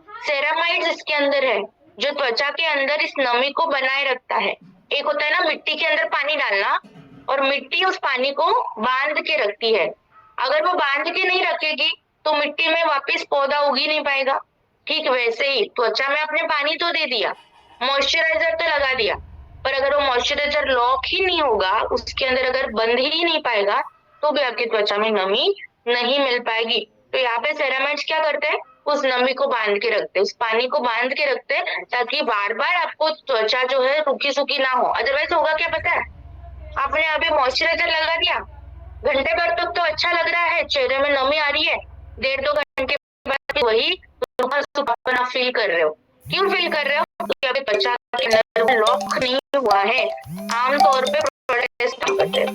सेरामाइड्स इसके अंदर है जो त्वचा के अंदर इस नमी को बनाए रखता है। एक होता है ना मिट्टी के अंदर पानी डालना, और मिट्टी उस पानी को बांध के रखती है। अगर वो बांध के नहीं रखेगी तो मिट्टी में वापस पौधा उग ही नहीं पाएगा। ठीक वैसे ही त्वचा में आपने पानी तो दे दिया, मॉइस्चराइजर तो लगा दिया, पर अगर वो मॉइस्चराइजर लॉक ही नहीं होगा, उसके अंदर अगर बंध ही नहीं पाएगा, तो भी आपकी त्वचा में नमी नहीं मिल पाएगी। तो यहाँ पे सेरामाइड्स क्या करते हैं? उस नमी को बांध के रखते हैं, उस पानी को बांध के रखते हैं, ताकि बार बार आपको त्वचा जो है रूखी सूखी ना हो। अदरवाइज होगा क्या पता है? आपने अभी मॉइस्चराइजर लगा दिया, घंटे भर तक तो अच्छा लग रहा है, चेहरे में नमी आ रही है, 1.5-2 घंटे बाद वही सूखापन आप फील कर रहे हो। क्यों फील कर रहे हो? क्योंकि अभी त्वचा के अंदर लॉक नहीं हुआ है। आमतौर पे प्रोडक्ट करते हैं,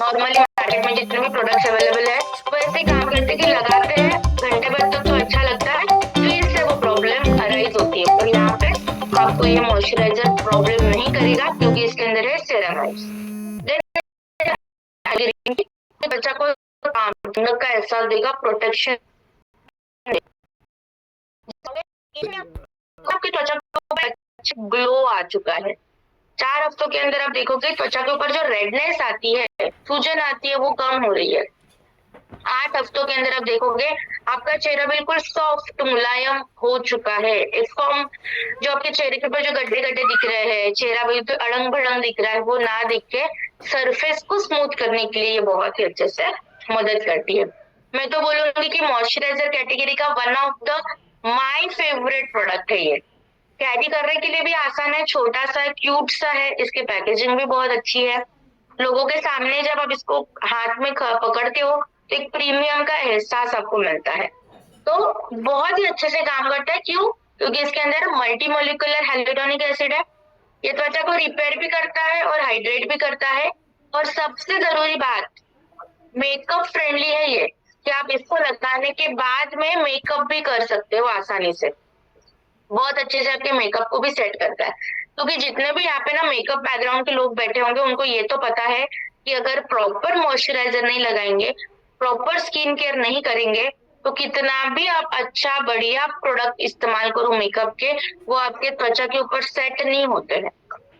नॉर्मली मार्केट में जितने भी प्रोडक्ट्स अवेलेबल है वो ऐसे काम करते हैं कि लगाते हैं, घंटे भर तक तो अच्छा लगता है, फिर से वो प्रॉब्लम अराइज होती है। और यहाँ पे आपको ये मॉइस्चराइजर प्रॉब्लम नहीं करेगा, क्योंकि इसके अंदर है सेरामाइड्स। त्वचा को ठंडक का एहसास देगा, प्रोटेक्शन आपकी त्वचा को ग्लो आ चुका है। 4 हफ्तों के अंदर आप देखोगे त्वचा के ऊपर जो रेडनेस आती है, सूजन आती है, वो कम हो रही है। 8 हफ्तों के अंदर आप देखोगे आपका चेहरा बिल्कुल सॉफ्ट मुलायम हो चुका है। इसको हम जो आपके चेहरे के ऊपर जो गड्ढे गड्ढे दिख रहे हैं, चेहरा बिल्कुल अड़ंग भड़ंग दिख रहा है, वो ना दिख के सरफेस को स्मूथ करने के लिए ये बहुत ही अच्छे से मदद करती है। मैं तो बोलूंगी कि मॉइस्चराइजर कैटेगरी का one of the my favourite product है ये। कैरी करने के लिए भी आसान है, छोटा सा क्यूट सा है, इसकी पैकेजिंग भी बहुत अच्छी है। लोगों के सामने जब आप इसको हाथ में पकड़ते हो तो एक प्रीमियम का एहसास आपको मिलता है। तो बहुत ही अच्छे से काम करता है। क्यों? क्योंकि इसके अंदर मल्टी मोलिकुलर हाइलुरोनिक एसिड है। ये त्वचा को रिपेयर भी करता है और हाइड्रेट भी करता है। और सबसे जरूरी बात, मेकअप फ्रेंडली है ये, कि आप इसको लगाने के बाद में मेकअप भी कर सकते हो आसानी से। बहुत अच्छे से आपके मेकअप को भी सेट करता है, क्योंकि जितने भी यहाँ पे ना मेकअप बैकग्राउंड के लोग बैठे होंगे उनको ये तो पता है कि अगर प्रॉपर मॉइस्चराइजर नहीं लगाएंगे, प्रॉपर स्किन केयर नहीं करेंगे, तो कितना भी आप अच्छा बढ़िया प्रोडक्ट इस्तेमाल करो मेकअप के, वो आपके त्वचा के ऊपर सेट नहीं होते हैं।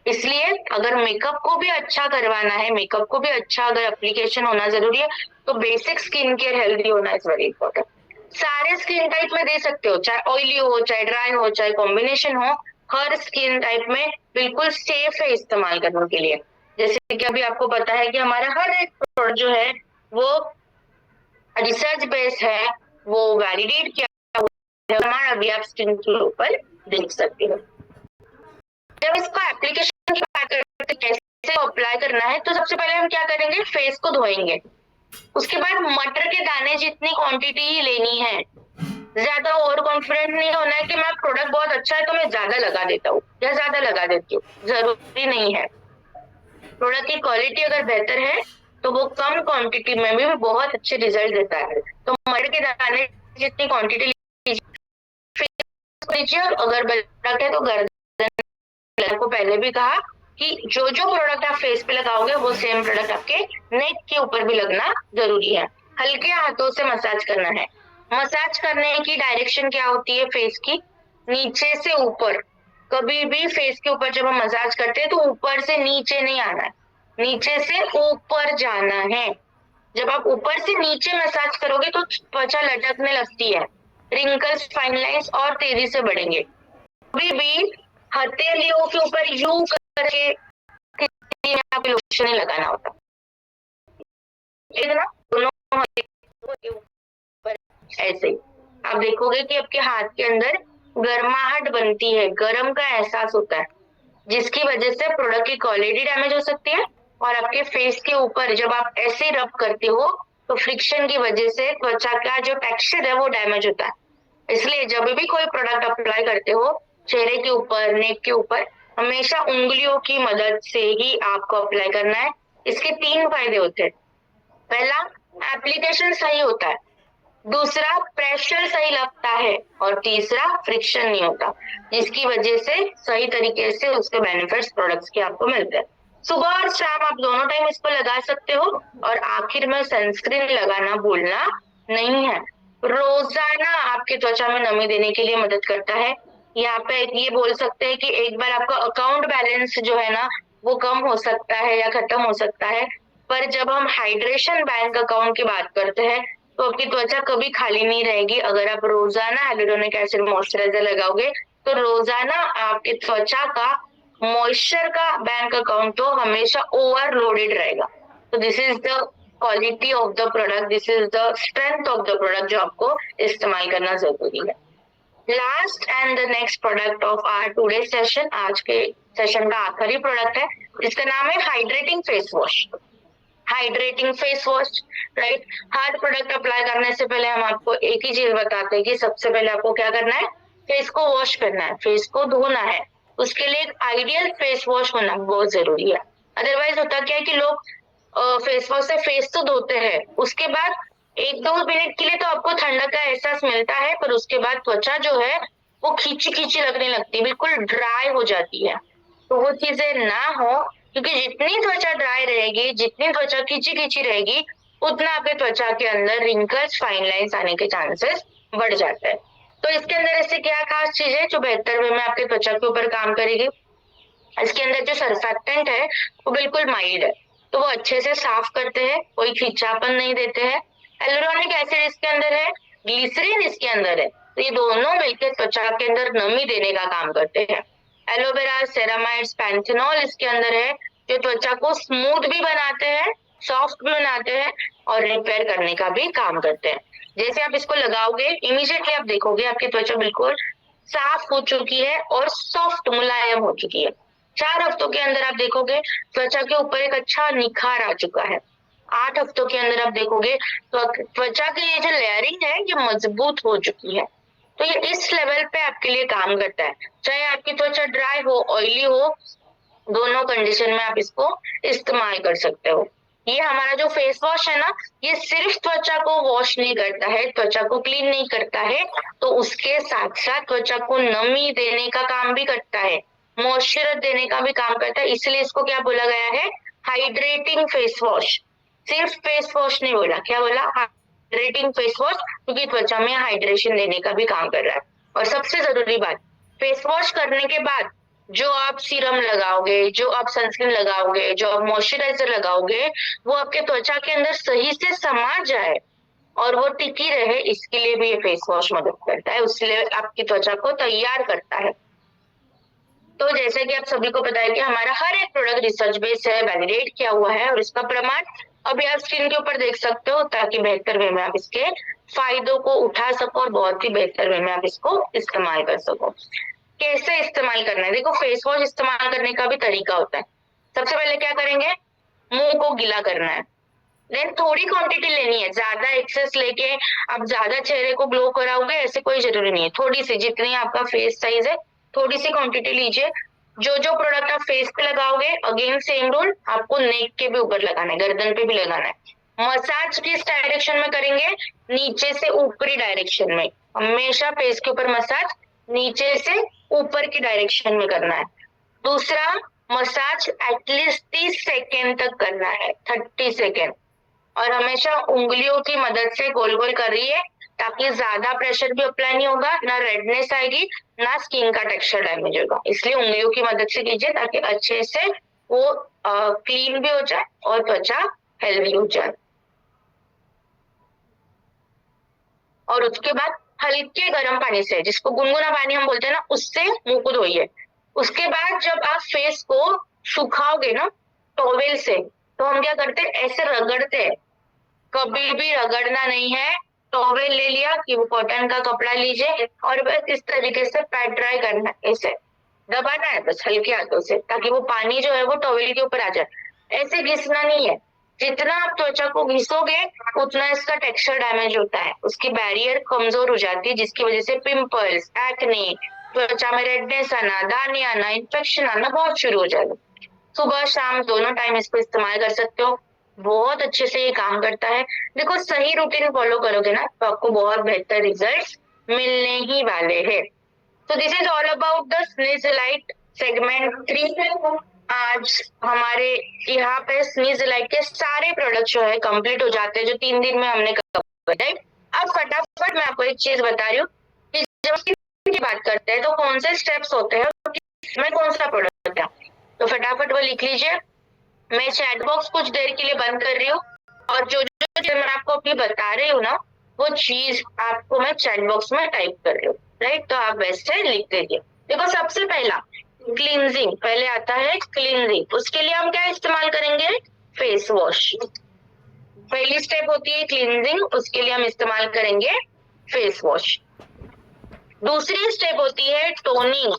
इसलिए अगर मेकअप को भी अच्छा करवाना है, मेकअप को भी अच्छा अगर एप्लीकेशन होना जरूरी है, तो बेसिक स्किन केयर हेल्दी होना इज वेरी इंपॉर्टेंट। सारे स्किन टाइप में दे सकते हो, चाहे ऑयली हो, चाहे ड्राई हो, चाहे कॉम्बिनेशन हो, हर स्किन टाइप में बिल्कुल सेफ है इस्तेमाल करने के लिए। जैसे कि अभी आपको पता है कि हमारा हर एक प्रोडक्ट जो है वो रिसर्च बेस्ड है, वो वैलिडेट किया प्रमाण अभी आप स्क्रीन के ऊपर देख सकते हो। जब इसको एप्लीकेशन की बात करते कैसे अप्लाई करना है, तो सबसे पहले हम क्या करेंगे, फेस को धोएंगे। उसके बाद मटर के दाने जितनी क्वांटिटी ही लेनी है। ज्यादा ओवर कॉन्फिडेंट नहीं होना है कि मैं प्रोडक्ट बहुत अच्छा है तो मैं ज्यादा लगा देता हूँ या ज्यादा लगा देती हूँ, जरूरी नहीं है। प्रोडक्ट की क्वालिटी अगर बेहतर है तो वो कम क्वांटिटी में भी बहुत अच्छे रिजल्ट देता है। तो मटर के दाने जितनी क्वांटिटी लीजिए, और अगर प्रोडक्ट है तो गर्दन को पहले भी कहा कि जो जो प्रोडक्ट आप फेस पे लगाओगे वो सेम प्रोडक्ट आपके नेक के ऊपर भी लगना जरूरी है। हल्के हाथों से मसाज करना है। मसाज करने की डायरेक्शन क्या होती है फेस की, नीचे से ऊपर। कभी भी फेस के ऊपर जब हम मसाज करते हैं तो ऊपर से नीचे नहीं आना है, नीचे से ऊपर जाना है। जब आप ऊपर से नीचे मसाज करोगे तो त्वचा लटकने लगती है, रिंकल्स, फाइन लाइंस और तेजी से बढ़ेंगे। कभी भी हथेलियों के ऊपर यूं करके लोशन नहीं लगाना होता, ठीक है ना। दोनों हथेलियों के ऊपर ऐसे ही आप देखोगे कि आपके हाथ के अंदर गर्माहट बनती है, गर्म का एहसास होता है, जिसकी वजह से प्रोडक्ट की क्वालिटी डैमेज हो सकती है। और आपके फेस के ऊपर जब आप ऐसे रब करते हो तो फ्रिक्शन की वजह से त्वचा का जो टेक्सचर है वो डैमेज होता है। इसलिए जब भी कोई प्रोडक्ट अप्लाई करते हो चेहरे के ऊपर, नेक के ऊपर, हमेशा उंगलियों की मदद से ही आपको अप्लाई करना है। इसके 3 फायदे होते हैं। पहला, एप्लीकेशन सही होता है। दूसरा, प्रेशर सही लगता है। और तीसरा, फ्रिक्शन नहीं होता, जिसकी वजह से सही तरीके से उसके बेनिफिट्स प्रोडक्ट्स के आपको मिलते हैं। सुबह और शाम आप दोनों टाइम इसको लगा सकते हो। और आखिर में सनस्क्रीन लगाना भूलना नहीं है। रोजाना आपके त्वचा में नमी देने के लिए मदद करता है। यहाँ पे ये बोल सकते हैं कि एक बार आपका अकाउंट बैलेंस जो है ना वो कम हो सकता है या खत्म हो सकता है, पर जब हम हाइड्रेशन बैंक अकाउंट की बात करते हैं तो आपकी त्वचा कभी खाली नहीं रहेगी। अगर आप रोजाना हाइलुरोनिक एसिड मॉइस्चराइजर लगाओगे तो रोजाना आपकी त्वचा का मॉइस्चर का बैंक अकाउंट तो हमेशा ओवरलोडेड रहेगा। तो this is the quality of the product, this is the strength of the product जो आपको इस्तेमाल करना जरूरी है। Last and the next product of our today session, आज के सेशन का आखिरी प्रोडक्ट है, जिसका नाम है hydrating face wash. Hydrating face wash, right. हर प्रोडक्ट अप्लाई करने से पहले हम आपको एक ही चीज बताते हैं कि सबसे पहले आपको क्या करना है, फेस को वॉश करना है, फेस को धोना है। उसके लिए एक आइडियल फेस वॉश होना बहुत जरूरी है। अदरवाइज होता क्या है कि लोग फेस वॉश से फेस तो धोते हैं, उसके बाद 1-2 मिनट के लिए तो आपको ठंडक का एहसास मिलता है, पर उसके बाद त्वचा जो है वो खींची खींची लगने लगती है, बिल्कुल ड्राई हो जाती है। तो वो चीजें ना हो, क्योंकि जितनी त्वचा ड्राई रहेगी, जितनी त्वचा खींची खींची रहेगी, उतना आपके त्वचा के अंदर रिंकल्स, फाइन लाइंस आने के चांसेस बढ़ जाते हैं। तो इसके अंदर ऐसे क्या खास चीज है जो बेहतर वे में आपके त्वचा के ऊपर काम करेगी। इसके अंदर जो सर्फेक्टेंट है वो बिल्कुल माइल्ड है, तो वो अच्छे से साफ करते हैं, कोई खिंचापन नहीं देते हैं। हेलुरोनिक एसिड इसके अंदर है, ग्लिसरीन इसके अंदर है, तो ये दोनों मिलकर त्वचा के अंदर नमी देने का काम करते हैं। एलोवेरा, सेरामाइड्स, पैंथेनॉल इसके अंदर है, जो त्वचा को स्मूथ भी बनाते हैं, सॉफ्ट भी बनाते हैं और रिपेयर करने का भी काम करते हैं। जैसे आप इसको लगाओगे इमीडिएटली आप देखोगे आपकी त्वचा बिल्कुल साफ हो चुकी है और सॉफ्ट, मुलायम हो चुकी है। 4 हफ्तों के अंदर आप देखोगे त्वचा के ऊपर एक अच्छा निखार आ चुका है। 8 हफ्तों के अंदर आप देखोगे तो त्वचा की ये जो लेयरिंग है ये मजबूत हो चुकी है। तो ये इस लेवल पे आपके लिए काम करता है, चाहे आपकी त्वचा ड्राई हो, ऑयली हो, दोनों कंडीशन में आप इसको इस्तेमाल कर सकते हो। ये हमारा जो फेस वॉश है ना, ये सिर्फ त्वचा को वॉश नहीं करता है, त्वचा को क्लीन नहीं करता है, तो उसके साथ साथ त्वचा को नमी देने का काम भी करता है, मॉइस्चर देने का भी काम करता है। इसलिए इसको क्या बोला गया है, हाइड्रेटिंग फेस वॉश। सिर्फ फेस वॉश नहीं बोला, क्या बोला, हाइड्रेटिंग फेस वॉश, क्योंकि त्वचा में हाइड्रेशन देने का भी काम कर रहा है। और सबसे जरूरी बात, फेस वॉश करने के बाद जो आप सीरम लगाओगे, जो आप सनस्क्रीन लगाओगे, जो आप मॉइस्चराइजर लगाओगे, वो आपके त्वचा के अंदर सही से समा जाए और वो टिकी रहे, इसके लिए भी ये फेस वॉश मदद करता है, उसलिए आपकी त्वचा को तैयार करता है। तो जैसे कि आप सभी को पता है कि हमारा हर एक प्रोडक्ट रिसर्च बेस्ड है, वैलिडेट किया हुआ है और इसका प्रमाण अभी आप स्क्रीन के ऊपर देख सकते हो, ताकि बेहतर वे में आप इसके फायदों को उठा सको और बहुत ही बेहतर वे में आप इसको इस्तेमाल कर सको। कैसे इस्तेमाल करना है, देखो फेस वॉश इस्तेमाल करने का भी तरीका होता है। सबसे पहले क्या करेंगे, मुंह को गीला करना है, देन थोड़ी क्वांटिटी लेनी है, ज्यादा एक्सेस लेके आप ज्यादा चेहरे को ग्लो कराओगे ऐसे कोई जरूरी नहीं है। थोड़ी सी, जितनी आपका फेस साइज है थोड़ी सी क्वांटिटी लीजिए। जो जो प्रोडक्ट आप फेस पे लगाओगे, अगेन सेम रूल, आपको नेक के भी ऊपर लगाना है, गर्दन पे भी लगाना है। मसाज किस डायरेक्शन में करेंगे, नीचे से ऊपरी डायरेक्शन में। हमेशा फेस के ऊपर मसाज नीचे से ऊपर की डायरेक्शन में करना है। दूसरा, मसाज एटलीस्ट 30 सेकेंड तक करना है, 30 सेकेंड, और हमेशा उंगलियों की मदद से गोल गोल कर रही है, ताकि ज्यादा प्रेशर भी अप्लाई नहीं होगा, ना रेडनेस आएगी, ना स्किन का टेक्सचर डैमेज होगा। इसलिए उंगलियों की मदद से कीजिए, ताकि अच्छे से वो क्लीन भी हो जाए और त्वचा हेल्दी हो जाए। और उसके बाद हल्के गर्म पानी से, जिसको गुनगुना पानी हम बोलते हैं ना, उससे मुंह को धोइए। उसके बाद जब आप फेस को सुखाओगे ना टॉवेल से, तो हम क्या करते हैं, ऐसे रगड़ते हैं। कभी भी रगड़ना नहीं है। टॉवेल ले लिया कि वो कॉटन का कपड़ा लीजिए और बस इस तरीके से पैड ड्राई करना है, ऐसे दबाना है बस हल्के हाथों से, ताकि वो पानी जो है वो टॉवेल के ऊपर आ जाए। ऐसे घिसना नहीं है, जितना आप त्वचा को घिसोगे उतना इसका टेक्सचर डैमेज होता है, उसकी बैरियर कमजोर हो जाती है, जिसकी वजह से पिंपल्स, एक्ने, त्वचा में रेडनेस आना, दाने आना, इन्फेक्शन आना बहुत शुरू हो जाएगा। सुबह शाम दोनों टाइम इसको इस्तेमाल कर सकते हो, बहुत अच्छे से ये काम करता है। देखो सही रूटीन फॉलो करोगे ना तो आपको बहुत बेहतर रिजल्ट्स मिलने ही वाले हैं। तो this is all about the स्निजलाइट सेगमेंट 3। आज हमारे यहाँ पे स्निजलाइट के सारे प्रोडक्ट जो है कंप्लीट हो जाते हैं, जो 3 दिन में हमने कवर। अब फटाफट मैं आपको एक चीज बता रही हूँ कि जब स्किन की बात करते हैं तो कौन से स्टेप्स होते हैं और किसमें कौन सा प्रोडक्ट है, तो फटाफट वो लिख लीजिए। मैं चैट बॉक्स कुछ देर के लिए बंद कर रही हूँ, और जो जो मैं आपको अपनी बता रही हूँ ना, वो चीज आपको मैं चैट बॉक्स में टाइप कर रही हूँ, राइट। तो आप वैसे लिख दीजिए। देखो सबसे पहला क्लींजिंग, पहले आता है क्लींजिंग। उसके लिए हम क्या इस्तेमाल करेंगे, फेस वॉश। पहली स्टेप होती है क्लींजिंग, उसके लिए हम इस्तेमाल करेंगे फेस वॉश। दूसरी स्टेप होती है टोनिंग।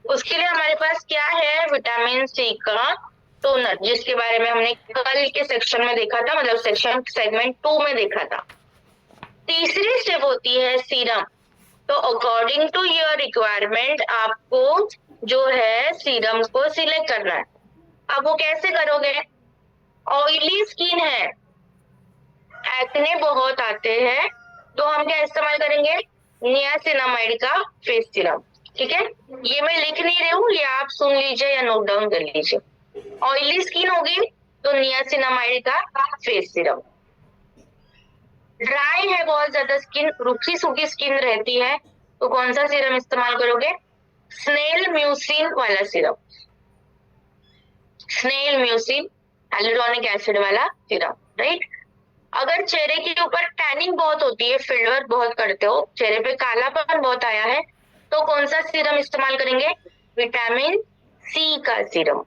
उसके लिए हमारे पास क्या है, विटामिन सी का टोनर, जिसके बारे में हमने कल के सेक्शन में देखा था, मतलब सेक्शन सेगमेंट 2 में देखा था। तीसरी स्टेप होती है सीरम। तो अकॉर्डिंग टू योर रिक्वायरमेंट आपको जो है सीरम को सिलेक्ट करना है। अब वो कैसे करोगे, ऑयली स्किन है, एक्ने बहुत आते हैं, तो हम क्या इस्तेमाल करेंगे, नियासिनामाइड का फेस सीरम। ठीक है, ये मैं लिख नहीं रही हूँ, ये आप सुन लीजिए या नोट डाउन कर लीजिए। ऑयली स्किन होगी तो नियासिनामाइड का फेस सीरम। ड्राई है बहुत ज्यादा स्किन, रूखी सूखी स्किन रहती है, तो कौन सा सीरम इस्तेमाल करोगे, स्नेल म्यूसिन वाला serum. Snail mucin hyaluronic acid वाला सीरम, राइट। अगर चेहरे के ऊपर टैनिंग बहुत होती है, फील्ड वर्क बहुत करते हो, चेहरे पे कालापन बहुत आया है, तो कौन सा सीरम इस्तेमाल करेंगे, विटामिन सी का सीरम।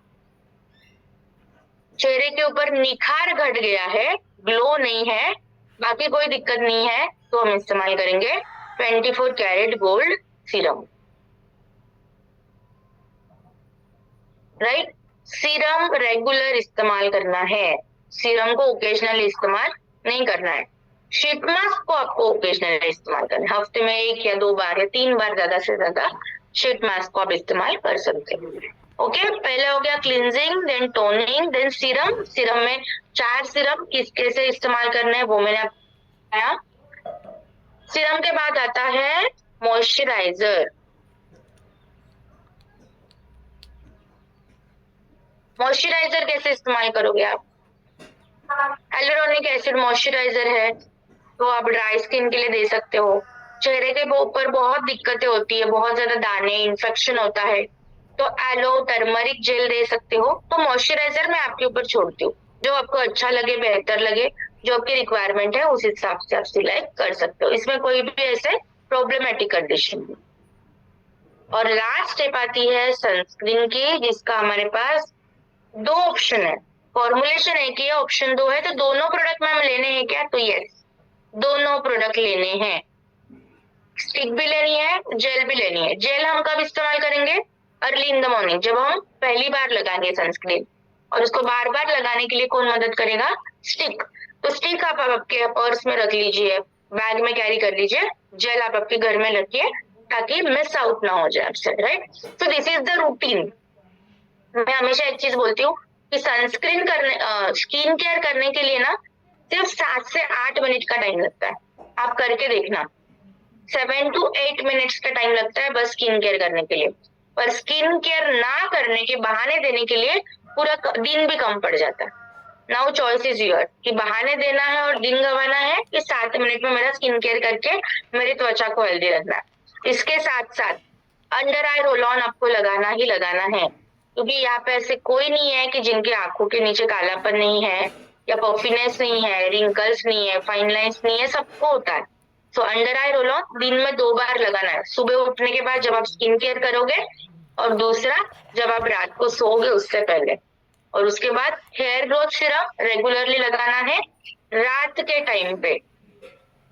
चेहरे के ऊपर निखार घट गया है, ग्लो नहीं है, बाकी कोई दिक्कत नहीं है, तो हम इस्तेमाल करेंगे 24 carat gold serum, right. Serum regular इस्तेमाल करना है, सीरम को ओकेजनली इस्तेमाल नहीं करना है। शीट मास्क को आपको ओकेजनली इस्तेमाल करना है, हफ्ते में 1 या 2 बार या 3 बार ज्यादा से ज्यादा शीट मास्क को आप इस्तेमाल कर सकते हैं। ओके, पहले हो गया cleansing, then toning, then serum. Serum में 4 सीरम किस कैसे इस्तेमाल करना है वो मैंने आपको बताया। सीरम के बाद आता है मॉइस्चराइजर। मॉइस्चराइजर कैसे इस्तेमाल करोगे आप, हाइलुरोनिक एसिड मॉइस्चराइजर है, तो आप ड्राई स्किन के लिए दे सकते हो। चेहरे के ऊपर बहुत दिक्कतें होती है, बहुत ज्यादा दाने, इन्फेक्शन होता है, तो एलो टर्मरिक जेल दे सकते हो। तो मॉइस्चराइजर मैं आपके ऊपर छोड़ती हूँ, जो आपको अच्छा लगे, बेहतर लगे, जो आपकी रिक्वायरमेंट है उस हिसाब से आप सिलेक्ट कर सकते हो। इसमें कोई भी ऐसे प्रॉब्लमेटिक कंडीशन नहीं। और लास्ट स्टेप आती है सनस्क्रीन की, जिसका हमारे पास 2 ऑप्शन है। फॉर्मुलेशन एक ही है, ऑप्शन 2 है, तो दोनों प्रोडक्ट मैम लेने हैं क्या? तो यस, दोनों प्रोडक्ट लेने हैं। स्टिक भी लेनी है, जेल भी लेनी है। जेल हम कब इस्तेमाल करेंगे? अर्ली इन द मॉर्निंग, जब हम पहली बार लगाएंगे सनस्क्रीन, और उसको बार बार लगाने के लिए कौन मदद करेगा? स्टिक। तो स्टिक आप आपके पर्स में रख लीजिए, बैग में कैरी कर लीजिए, जेल आप आपके घर में रखिए ताकि मिस आउट ना हो जाए आपसे, right? So this is the routine. मैं हमेशा एक चीज बोलती हूँ कि सनस्क्रीन करने स्किन केयर करने के लिए ना सिर्फ 7 से 8 मिनट का टाइम लगता है। आप करके देखना, 7 to 8 मिनट्स का टाइम लगता है बस स्किन केयर करने के लिए। पर स्किन केयर ना करने के बहाने देने के लिए पूरा दिन भी कम पड़ जाता है। नाउ चॉइस इज योर कि बहाने देना है और दिन गंवाना है कि 7 मिनट में मेरा स्किन केयर करके मेरी त्वचा को हेल्दी रखना है। इसके साथ साथ अंडर आई रोल ऑन आपको लगाना ही लगाना है, क्योंकि यहाँ पे ऐसे कोई नहीं है कि जिनकी आंखों के नीचे कालापन नहीं है या पफिनेस नहीं है, रिंकल्स नहीं है, फाइन लाइंस नहीं है, सबको होता है। So under I roll on दिन में 2 बार लगाना है, सुबह उठने के बाद जब आप स्किन केयर करोगे, और दूसरा जब आप रात को सोओगे उससे पहले। और उसके बाद हेयर ग्रोथ सिरम रेगुलरली लगाना है रात के टाइम पे,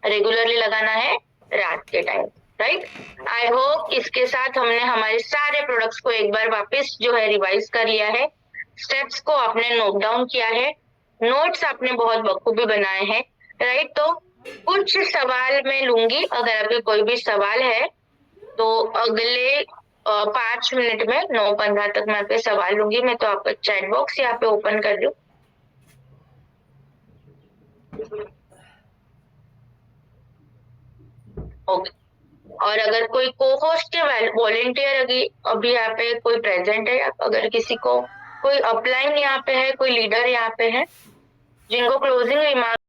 रेगुलरली लगाना है रात के टाइम, राइट? आई होप इसके साथ हमने हमारे सारे प्रोडक्ट्स को एक बार वापस जो है रिवाइज कर लिया है, स्टेप्स को आपने नोट डाउन किया है, नोट्स आपने बहुत बखूबी बनाए हैं, राइट? तो कुछ सवाल मैं लूंगी, अगर आपके कोई भी सवाल है तो अगले 5 मिनट में 9:15 तक मैं आपके सवाल लूंगी। मैं तो आपका चैट बॉक्स यहाँ पे ओपन कर दूं। ओके, और अगर कोई को होस्ट के वॉलेंटियर अभी यहाँ पे कोई प्रेजेंट है, अगर किसी को कोई अपलाइन यहाँ पे है, कोई लीडर यहाँ पे है जिनको क्लोजिंग रिमार्क